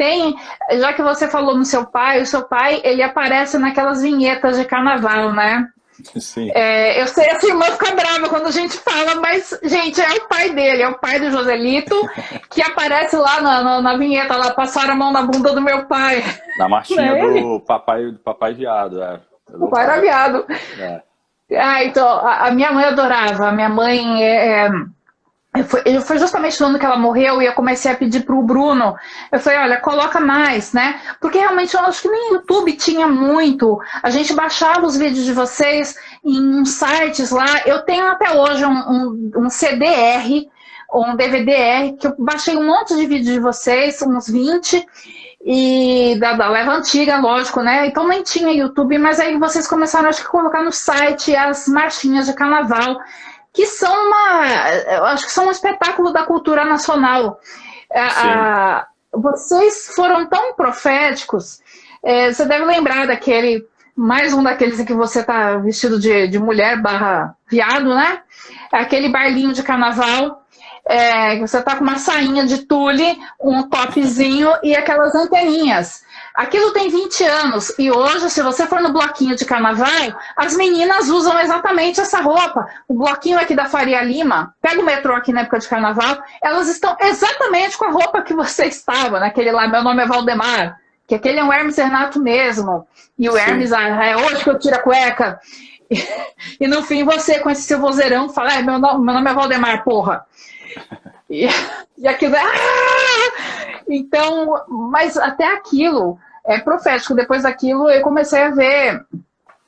já que você falou no seu pai, o seu pai, ele aparece naquelas vinhetas de carnaval, né? Sim. Eu sei, a sua irmã fica brava quando a gente fala, mas, gente, é o pai dele, é o pai do Joselito, que aparece lá na vinheta, lá, passaram a mão na bunda do meu pai. Na marchinha do papai viado, O pai era viado. Então, a minha mãe adorava, a minha mãe foi justamente no ano que ela morreu e eu comecei a pedir pro Bruno. Eu falei, olha, coloca mais, né? Porque realmente eu acho que nem YouTube tinha muito. A gente baixava os vídeos de vocês em sites lá. Eu tenho até hoje um CDR, ou um DVD-R, que eu baixei um monte de vídeos de vocês, uns 20, e da leva antiga, lógico, né? Então nem tinha YouTube, mas aí vocês começaram, acho que, a colocar no site as marchinhas de carnaval, que são eu acho que são um espetáculo da cultura nacional. Vocês foram tão proféticos, você deve lembrar mais um daqueles em que você tá vestido de mulher / viado, né? Aquele bailinho de carnaval, você tá com uma sainha de tule, um topzinho e aquelas anteninhas. Aquilo tem 20 anos e hoje, se você for no bloquinho de carnaval, as meninas usam exatamente essa roupa. O bloquinho aqui da Faria Lima, pega o metrô aqui na época de carnaval, elas estão exatamente com a roupa que você estava, naquele lá, meu nome é Valdemar, que aquele é um Hermes Renato mesmo. E o Hermes, é hoje que eu tiro a cueca. E no fim você, com esse seu vozeirão, fala, meu nome é Valdemar, porra. E aquilo Então, mas até aquilo é profético. Depois daquilo eu comecei a ver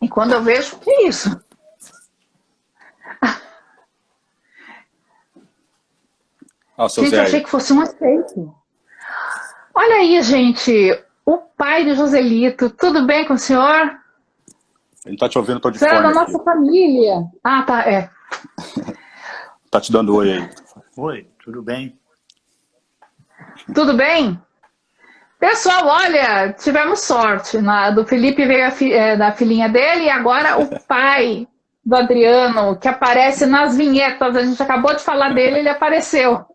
E quando eu vejo, que é isso? Ah, o seu Gente, Zé eu aí. achei que fosse um efeito. Olha aí, gente, o pai do Joselito. Tudo bem com o senhor? Ele não tá te ouvindo, tô O de senhor é da fone aqui. nossa família. Ah, tá, é. Tá te dando oi aí. Oi, tudo bem? Tudo bem? Pessoal, olha, tivemos sorte. Do Felipe veio da filhinha dele e agora o pai do Adriano, que aparece nas vinhetas. A gente acabou de falar dele, ele apareceu.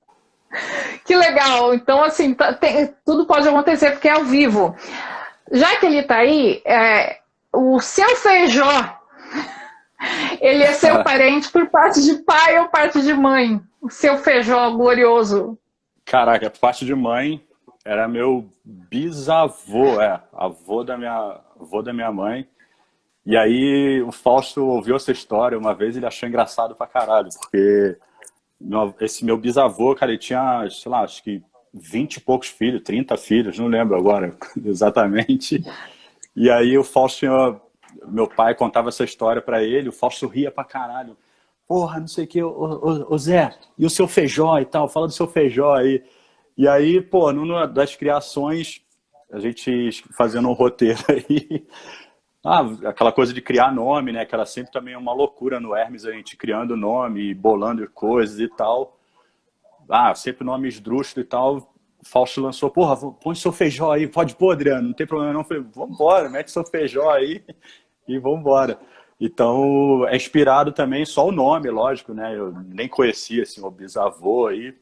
Que legal. Então, assim, tudo pode acontecer porque é ao vivo. Já que ele tá aí, o seu Feijó, ele é seu parente por parte de pai ou parte de mãe? O seu Feijó glorioso. Caraca, por parte de mãe, era meu bisavô, avô da minha mãe. E aí o Fausto ouviu essa história uma vez e ele achou engraçado pra caralho, porque esse meu bisavô, cara, ele tinha, sei lá, acho que 20 e poucos filhos, 30 filhos, não lembro agora exatamente. E aí o Fausto meu pai contava essa história pra ele, o Fausto ria pra caralho. Porra, não sei o que, ô Zé, e o seu Feijó e tal, fala do seu Feijó aí. E aí, pô, numa das criações, a gente fazendo um roteiro aí, aquela coisa de criar nome, né, que era sempre também uma loucura no Hermes, a gente criando nome, bolando coisas e tal. Sempre nome esdrúxulo e tal. O Fausto lançou, porra, põe seu Feijó aí, pode pôr, Adriano, não tem problema não. Eu falei, vambora, mete seu Feijó aí e vambora. Então, é inspirado também, só o nome, lógico, né? Eu nem conhecia, assim, o bisavô aí.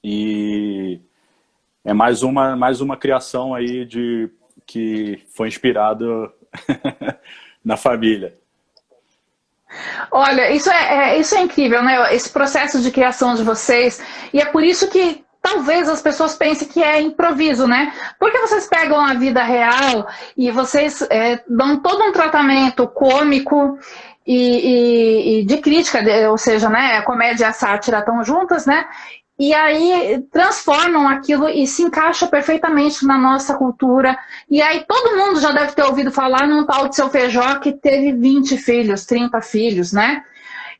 E é mais uma criação aí que foi inspirado na família. Olha, isso é incrível, né? Esse processo de criação de vocês. E é por isso que talvez as pessoas pensem que é improviso, né? Porque vocês pegam a vida real e vocês dão todo um tratamento cômico e de crítica, ou seja, né? A comédia e a sátira estão juntas, né? E aí transformam aquilo e se encaixa perfeitamente na nossa cultura. E aí todo mundo já deve ter ouvido falar num tal de seu Feijó que teve 20 filhos, 30 filhos, né?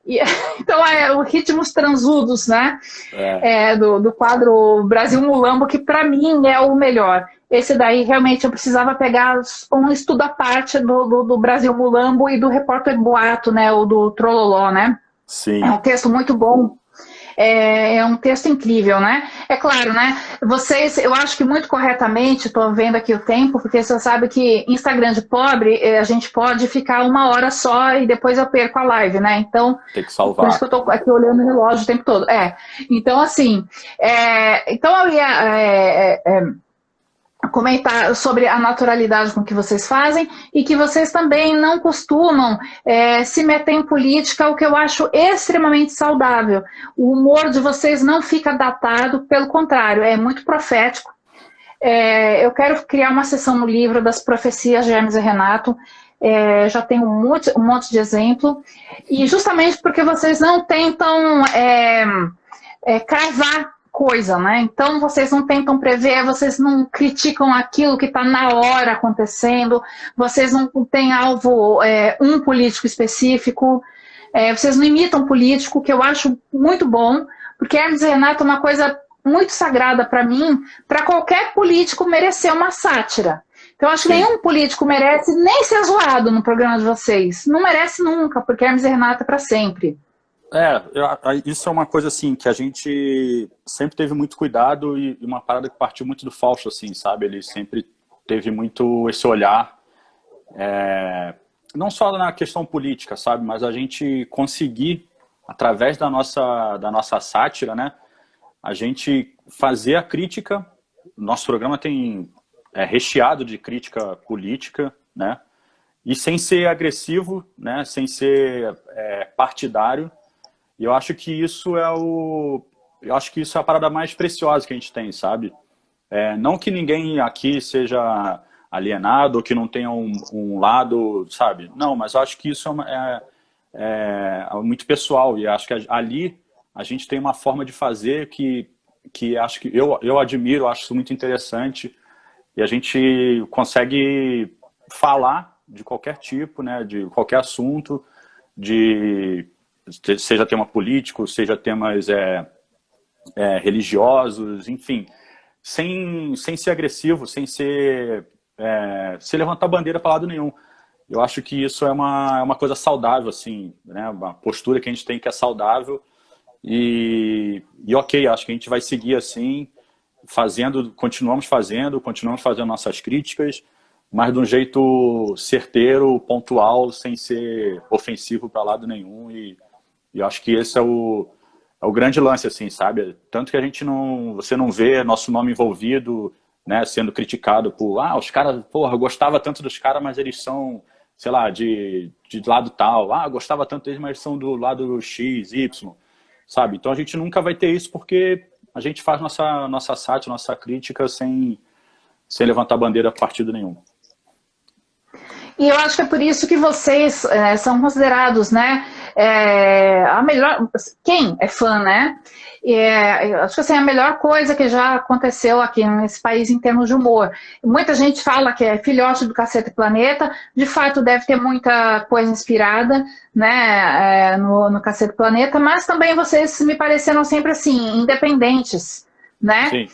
E, então os ritmos transudos, né? Do quadro Brasil Mulambo, que para mim é o melhor. Esse daí realmente eu precisava pegar um estudo à parte do Brasil Mulambo e do Repórter Boato, né? O do Trololó, né? Sim. É um texto muito bom. É um texto incrível, né? É claro, né? Vocês, eu acho que muito corretamente, estou vendo aqui o tempo, porque você sabe que Instagram de pobre, a gente pode ficar 1 hora só e depois eu perco a live, né? Então, tem que salvar. Por isso que eu estou aqui olhando o relógio o tempo todo. Então, assim, então eu ia comentar sobre a naturalidade com que vocês fazem e que vocês também não costumam se meter em política, o que eu acho extremamente saudável. O humor de vocês não fica datado, pelo contrário, é muito profético. Eu quero criar uma sessão no livro das profecias de Hermes e Renato, já tem um monte de exemplo, e justamente porque vocês não tentam cravar coisa, né? Então vocês não tentam prever, vocês não criticam aquilo que está na hora acontecendo, vocês não têm alvo um político específico, vocês não imitam político, que eu acho muito bom, porque Hermes e Renato é uma coisa muito sagrada para mim, para qualquer político merecer uma sátira. Então eu acho que nenhum político merece nem ser zoado no programa de vocês. Não merece nunca, porque Hermes e Renato é para sempre. Isso é uma coisa assim que a gente sempre teve muito cuidado e uma parada que partiu muito do Fausto, assim, sabe? Ele sempre teve muito esse olhar, não só na questão política, sabe? Mas a gente conseguir, através da nossa sátira, né? A gente fazer a crítica. Nosso programa é recheado de crítica política, né? E sem ser agressivo, né? Sem ser partidário. E eu acho que isso é a parada mais preciosa que a gente tem, sabe? Não que ninguém aqui seja alienado ou que não tenha um lado, sabe? Não, mas eu acho que isso é muito pessoal. E acho que ali a gente tem uma forma de fazer que acho que eu admiro, acho isso muito interessante. E a gente consegue falar de qualquer tipo, né, de qualquer assunto, seja tema político, seja temas religiosos, enfim, sem ser agressivo, sem levantar bandeira para lado nenhum. Eu acho que isso é uma coisa saudável, assim, né? Uma postura que a gente tem que é saudável e ok, acho que a gente vai seguir assim, continuamos fazendo nossas críticas, mas de um jeito certeiro, pontual, sem ser ofensivo para lado nenhum. E eu acho que esse é o grande lance, assim, sabe? Tanto que você não vê nosso nome envolvido, né, sendo criticado por, os caras, porra, eu gostava tanto dos caras, mas eles são, sei lá, de lado tal. Eu gostava tanto deles, mas eles são do lado X, Y, sabe? Então a gente nunca vai ter isso porque a gente faz nossa sátira, nossa crítica sem levantar bandeira a partido nenhum. E eu acho que é por isso que vocês são considerados, né, a melhor... Quem é fã, né? Eu acho que assim, a melhor coisa que já aconteceu aqui nesse país em termos de humor. Muita gente fala que é filhote do Cacete Planeta, de fato deve ter muita coisa inspirada, né, no Cacete Planeta, mas também vocês me pareceram sempre assim, independentes, né? Sim.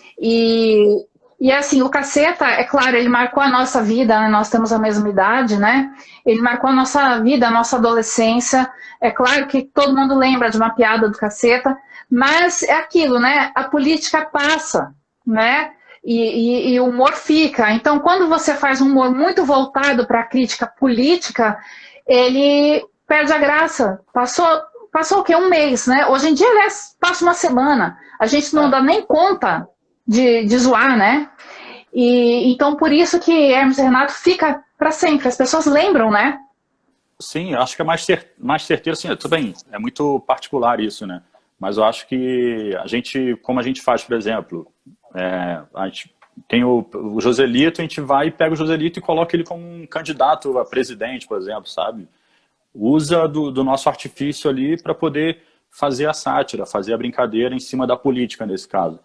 E assim, o Caceta, é claro, ele marcou a nossa vida, né? Nós temos a mesma idade, né? Ele marcou a nossa vida, a nossa adolescência. É claro que todo mundo lembra de uma piada do Caceta, mas é aquilo, né? A política passa, né? E o humor fica. Então, quando você faz um humor muito voltado para a crítica política, ele perde a graça. Passou o quê? Um mês, né? Hoje em dia, aliás, passa uma semana. A gente não dá nem conta de zoar, né? E então por isso que Hermes e Renato fica para sempre. As pessoas lembram, né? Sim, acho que é mais certeiro, assim, tudo bem, é muito particular isso, né? Mas eu acho que como a gente faz, por exemplo, a gente tem o Joselito, a gente vai e pega o Joselito e coloca ele como um candidato a presidente, por exemplo, sabe? Usa do nosso artifício ali para poder fazer a sátira, fazer a brincadeira em cima da política, nesse caso.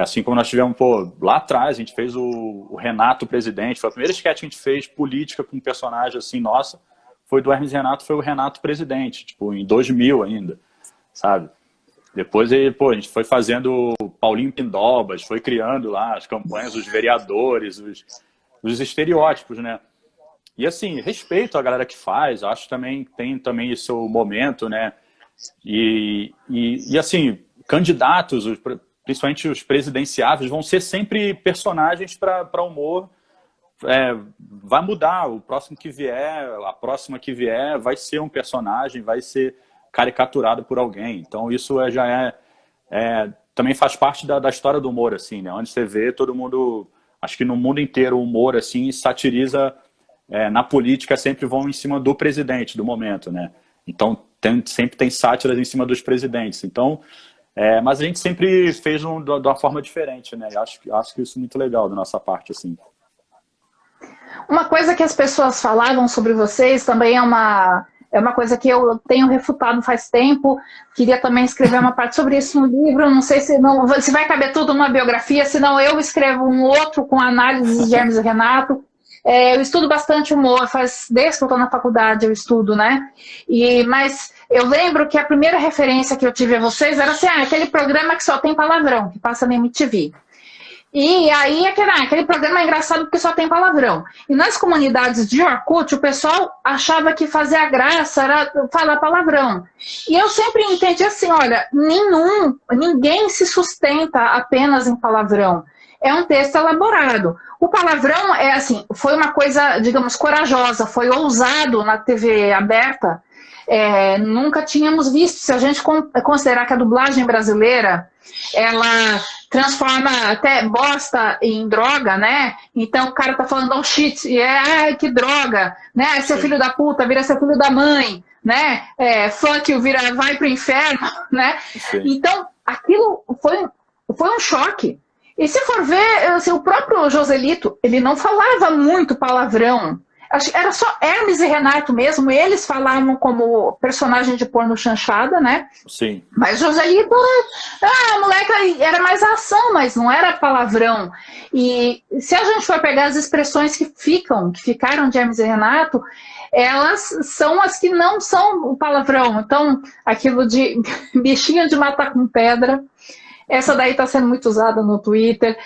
Assim como nós tivemos, lá atrás, a gente fez o Renato Presidente, foi a primeira sketch que a gente fez política com um personagem assim, nossa, foi do Hermes e Renato, foi o Renato Presidente, tipo, em 2000 ainda, sabe? Depois a gente foi fazendo Paulinho Pindobas, foi criando lá as campanhas dos vereadores, os estereótipos, né? E assim, respeito a galera que faz, acho que tem também esse seu momento, né? E assim, candidatos, principalmente os presidenciáveis, vão ser sempre personagens para humor. Vai mudar, o próximo que vier, a próxima que vier, vai ser um personagem, vai ser caricaturado por alguém. Então isso também faz parte da história do humor, assim, né? Onde você vê todo mundo, acho que no mundo inteiro o humor assim satiriza, na política sempre vão em cima do presidente do momento, né? Então sempre tem sátiras em cima dos presidentes. Então mas a gente sempre fez de uma forma diferente, né? Acho que isso é muito legal da nossa parte, assim. Uma coisa que as pessoas falavam sobre vocês também é uma coisa que eu tenho refutado faz tempo. Queria também escrever uma parte sobre isso no livro. Não sei se vai caber tudo numa biografia, senão eu escrevo um outro com análises de Hermes e Renato. Eu estudo bastante humor, desde que eu estou na faculdade eu estudo, né? Mas eu lembro que a primeira referência que eu tive a vocês era assim, aquele programa que só tem palavrão, que passa na MTV. E aí aquele programa é engraçado porque só tem palavrão. E nas comunidades de Orkut, o pessoal achava que fazer a graça era falar palavrão. E eu sempre entendi assim, olha, ninguém se sustenta apenas em palavrão. É um texto elaborado. O palavrão foi uma coisa, digamos, corajosa, foi ousado na TV aberta. Nunca tínhamos visto. Se a gente considerar que a dublagem brasileira, ela transforma até bosta em droga, né? Então o cara tá falando oh shit, que droga, né? Seu filho da puta vira seu filho da mãe, né? Fuck you vira vai pro inferno, né? Sim. Então aquilo foi um choque. E se for ver, assim, o próprio Joselito, ele não falava muito palavrão. Acho que era só Hermes e Renato mesmo, eles falavam como personagem de porno chanchada, né? Sim. Mas Joselito, moleque, era mais ação, mas não era palavrão. E se a gente for pegar as expressões que ficaram de Hermes e Renato, elas são as que não são o palavrão. Então, aquilo de bichinho de matar com pedra, essa daí está sendo muito usada no Twitter.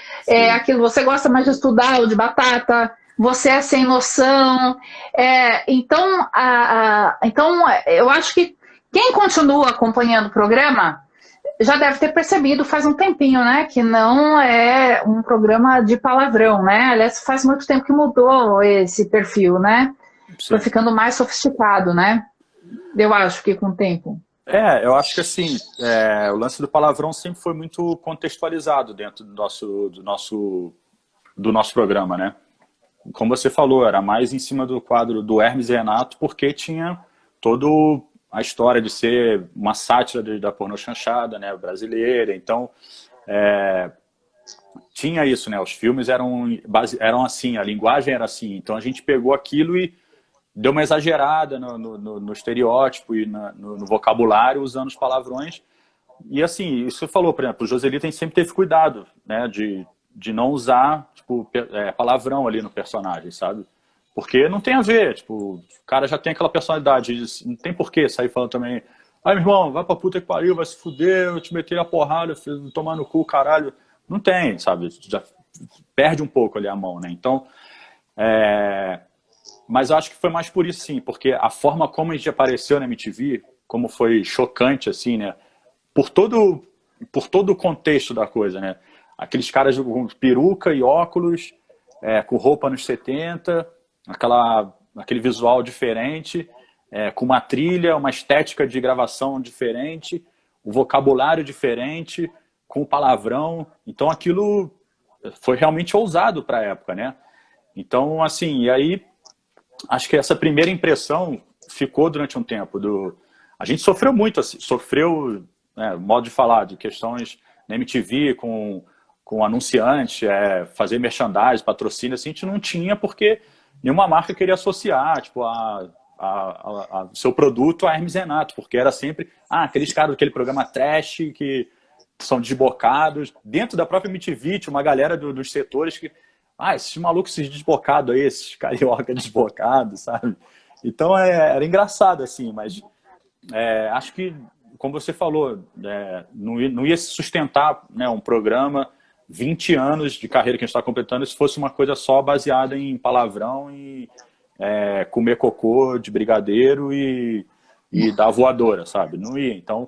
Aquilo, você gosta mais de estudar ou de batata, você é sem noção. Então, eu acho que quem continua acompanhando o programa já deve ter percebido faz um tempinho, né, que não é um programa de palavrão, né? Aliás, faz muito tempo que mudou esse perfil, né? Foi ficando mais sofisticado, né? Eu acho que com o tempo. Eu acho que assim, o lance do palavrão sempre foi muito contextualizado dentro do nosso programa, né? Como você falou, era mais em cima do quadro do Hermes e Renato, porque tinha toda a história de ser uma sátira da pornochanchada, né, brasileira. Então, tinha isso, né? Os filmes eram assim, a linguagem era assim. Então, a gente pegou aquilo e deu uma exagerada no estereótipo e no vocabulário, usando os palavrões. E assim, isso você falou, por exemplo, o Joselito sempre teve cuidado, né, de não usar tipo, palavrão ali no personagem, sabe? Porque não tem a ver, tipo, o cara já tem aquela personalidade, não tem porquê sair falando também, ai, meu irmão, vai pra puta que pariu, vai se fuder, eu te meter a porrada, tomar no cu, caralho. Não tem, sabe? Já perde um pouco ali a mão, né? Então, mas eu acho que foi mais por isso, sim, porque a forma como a gente apareceu na MTV, como foi chocante, assim, né? Por todo o contexto da coisa, né? Aqueles caras com peruca e óculos, com roupa nos 70, aquele visual diferente, com uma trilha, uma estética de gravação diferente, o vocabulário diferente, com palavrão. Então aquilo foi realmente ousado para a época, né? Então, assim, e aí acho que essa primeira impressão ficou durante um tempo. A gente sofreu muito, assim, modo de falar, de questões na MTV com anunciante, fazer merchandising, patrocínio, assim, a gente não tinha porque nenhuma marca queria associar, tipo, seu produto a Hermes Renato, porque era sempre, aqueles caras daquele programa trash que são desbocados. Dentro da própria MTV tinha uma galera dos setores que, esses malucos, esses desbocados aí, esses carioca desbocados, sabe? Então era engraçado, assim, mas acho que, como você falou, não ia se sustentar, né, um programa 20 anos de carreira que a gente está completando se fosse uma coisa só baseada em palavrão e comer cocô de brigadeiro e dar voadora, sabe? Não ia. Então,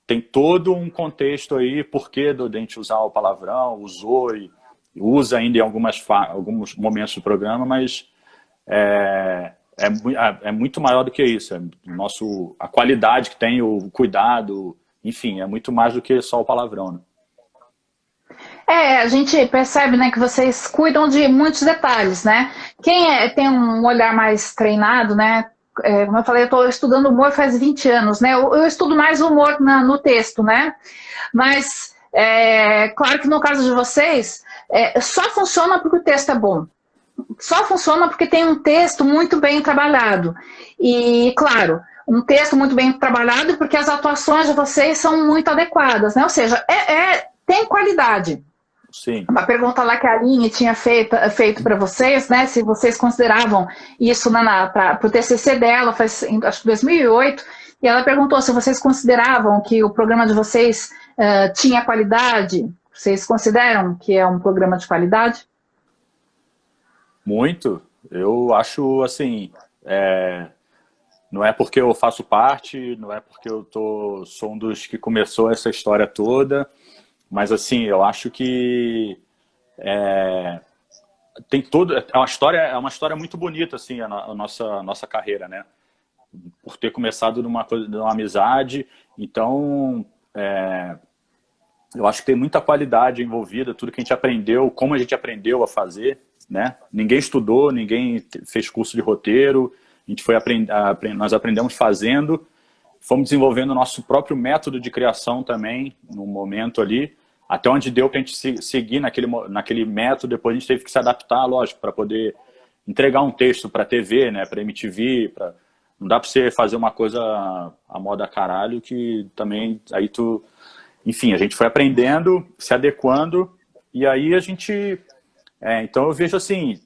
tem todo um contexto aí, por que do dente usar o palavrão, usou e usa ainda em alguns momentos do programa, mas é muito maior do que isso. A qualidade que tem, o cuidado, enfim, é muito mais do que só o palavrão, né? A gente percebe, né, que vocês cuidam de muitos detalhes, né? Quem tem um olhar mais treinado, né? Como eu falei, eu estou estudando humor faz 20 anos, né? Eu estudo mais humor no texto, né? Mas, claro que no caso de vocês, só funciona porque o texto é bom. Só funciona porque tem um texto muito bem trabalhado. E, claro, um texto muito bem trabalhado porque as atuações de vocês são muito adequadas, né? Ou seja, tem qualidade. Sim. Uma pergunta lá que a Aline tinha feito para vocês, né? Se vocês consideravam isso para o TCC dela, acho que 2008, e ela perguntou se vocês consideravam que o programa de vocês tinha qualidade. Vocês consideram que é um programa de qualidade? Muito. Eu acho, assim, não é porque eu faço parte, não é porque eu sou um dos que começou essa história toda, mas, assim, eu acho que tem todo... É uma história muito bonita, assim, a nossa carreira, né? Por ter começado numa amizade. Então, eu acho que tem muita qualidade envolvida, tudo que a gente aprendeu, como a gente aprendeu a fazer, né? Ninguém estudou, ninguém fez curso de roteiro, a gente nós aprendemos fazendo, fomos desenvolvendo o nosso próprio método de criação também, no momento ali, até onde deu para a gente seguir naquele método. Depois a gente teve que se adaptar, lógico, para poder entregar um texto para TV, né, para MTV, não dá para você fazer uma coisa à moda caralho que também aí tu, enfim, a gente foi aprendendo, se adequando e aí a gente, então eu vejo assim,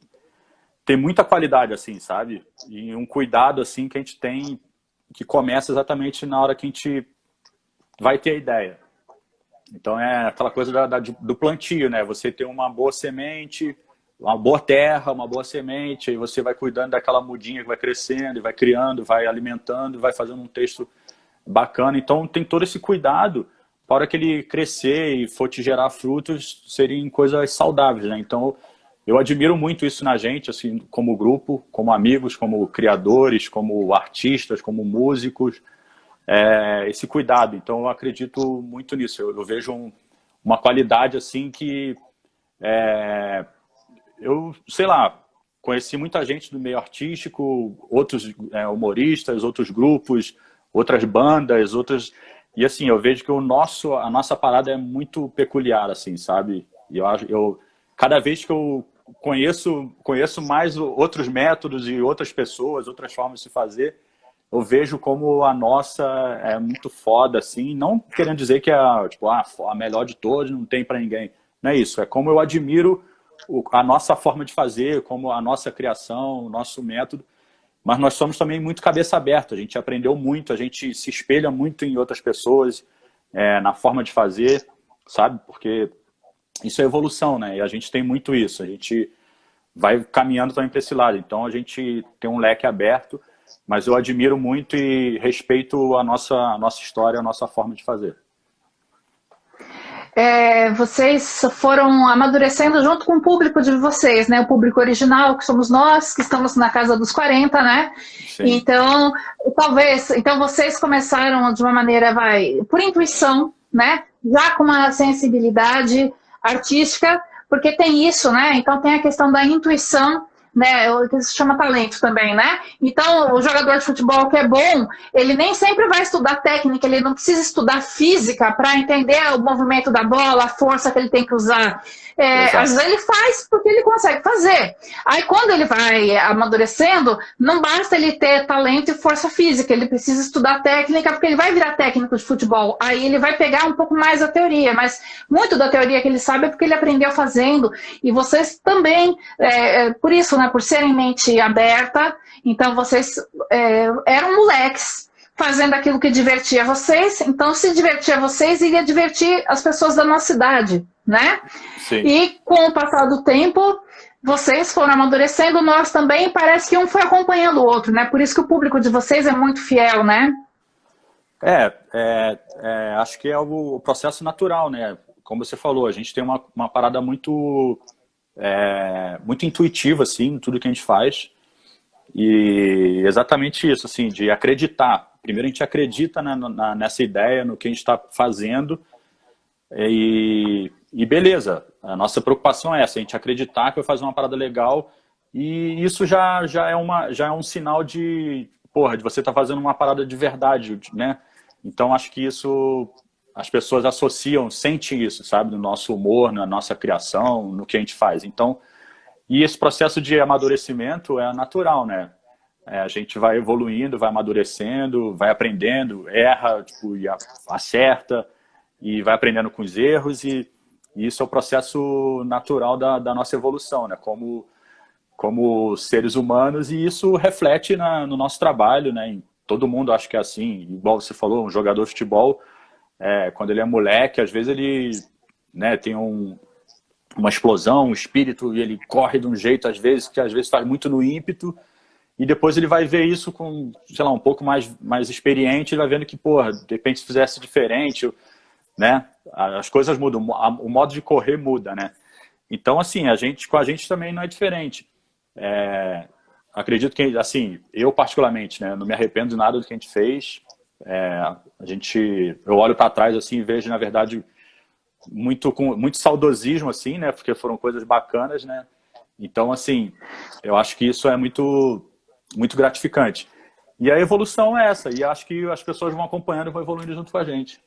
tem muita qualidade assim, sabe? E um cuidado assim que a gente tem que começa exatamente na hora que a gente vai ter a ideia. Então é aquela coisa do plantio, né? Você tem uma boa semente, uma boa terra, uma boa semente, aí você vai cuidando daquela mudinha que vai crescendo, e vai criando, vai alimentando, vai fazendo um texto bacana. Então tem todo esse cuidado para a hora que ele crescer e for te gerar frutos, serem coisas saudáveis, né? Então eu admiro muito isso na gente, assim, como grupo, como amigos, como criadores, como artistas, como músicos, esse cuidado. Então eu acredito muito nisso. Eu vejo uma qualidade assim que eu, sei lá, conheci muita gente do meio artístico, outros humoristas, outros grupos, outras bandas, e assim, eu vejo que a nossa parada é muito peculiar, assim, sabe? E cada vez que eu conheço mais outros métodos e outras pessoas, outras formas de se fazer, eu vejo como a nossa é muito foda, assim, não querendo dizer que é tipo, a melhor de todos, não tem para ninguém. Não é isso, é como eu admiro a nossa forma de fazer, como a nossa criação, o nosso método, mas nós somos também muito cabeça aberta, a gente aprendeu muito, a gente se espelha muito em outras pessoas, na forma de fazer, sabe? Porque isso é evolução, né? E a gente tem muito isso, a gente vai caminhando também para esse lado, então a gente tem um leque aberto, mas eu admiro muito e respeito a nossa história, a nossa forma de fazer. Vocês foram amadurecendo junto com o público de vocês, né? O público original, que somos nós, que estamos na casa dos 40, né? Sim. Então, então vocês começaram de uma maneira, por intuição, né? Já com uma sensibilidade artística, porque tem isso, né? Então tem a questão da intuição, né, o que se chama talento também, né? Então, o jogador de futebol que é bom, ele nem sempre vai estudar técnica, ele não precisa estudar física para entender o movimento da bola, a força que ele tem que usar. Às vezes ele faz porque ele consegue fazer. Aí, quando ele vai amadurecendo, não basta ele ter talento e força física, ele precisa estudar técnica, porque ele vai virar técnico de futebol. Aí ele vai pegar um pouco mais da teoria, mas muito da teoria que ele sabe é porque ele aprendeu fazendo. E vocês também, por isso, né, por serem mente aberta, então vocês eram moleques fazendo aquilo que divertia vocês, então se divertia vocês, iria divertir as pessoas da nossa cidade, né? Sim. E com o passar do tempo, vocês foram amadurecendo, nós também, parece que um foi acompanhando o outro, né? Por isso que o público de vocês é muito fiel, né? Acho que é o processo natural, né? Como você falou, a gente tem uma parada muito intuitiva, assim, tudo que a gente faz. E exatamente isso, assim, de acreditar. Primeiro a gente acredita nessa ideia, no que a gente está fazendo e beleza. A nossa preocupação é essa, a gente acreditar que vai fazer uma parada legal e isso já é um sinal de você estar fazendo uma parada de verdade, né? Então acho que isso as pessoas associam, sentem isso, sabe? No nosso humor, na nossa criação, no que a gente faz. Então, e esse processo de amadurecimento é natural, né? A gente vai evoluindo, vai amadurecendo, vai aprendendo, erra, e acerta, e vai aprendendo com os erros, e isso é o processo natural da nossa evolução, né? Como seres humanos, e isso reflete no nosso trabalho, né? Em todo mundo acho que é assim, igual você falou, um jogador de futebol, quando ele é moleque, às vezes ele, né, tem uma explosão, um espírito, e ele corre de um jeito, às vezes, que às vezes faz muito no ímpeto, e depois ele vai ver isso com, sei lá, um pouco mais experiente, ele vai vendo que, de repente se fizesse diferente, né, as coisas mudam, o modo de correr muda, né. Então, assim, com a gente também não é diferente. Acredito que, assim, eu particularmente, né, não me arrependo de nada do que a gente fez. Eu olho para trás, assim, e vejo, na verdade, com muito saudosismo, assim, né? Porque foram coisas bacanas, né? Então, assim, eu acho que isso é muito, muito gratificante. E a evolução é essa. E acho que as pessoas vão acompanhando e vão evoluindo junto com a gente.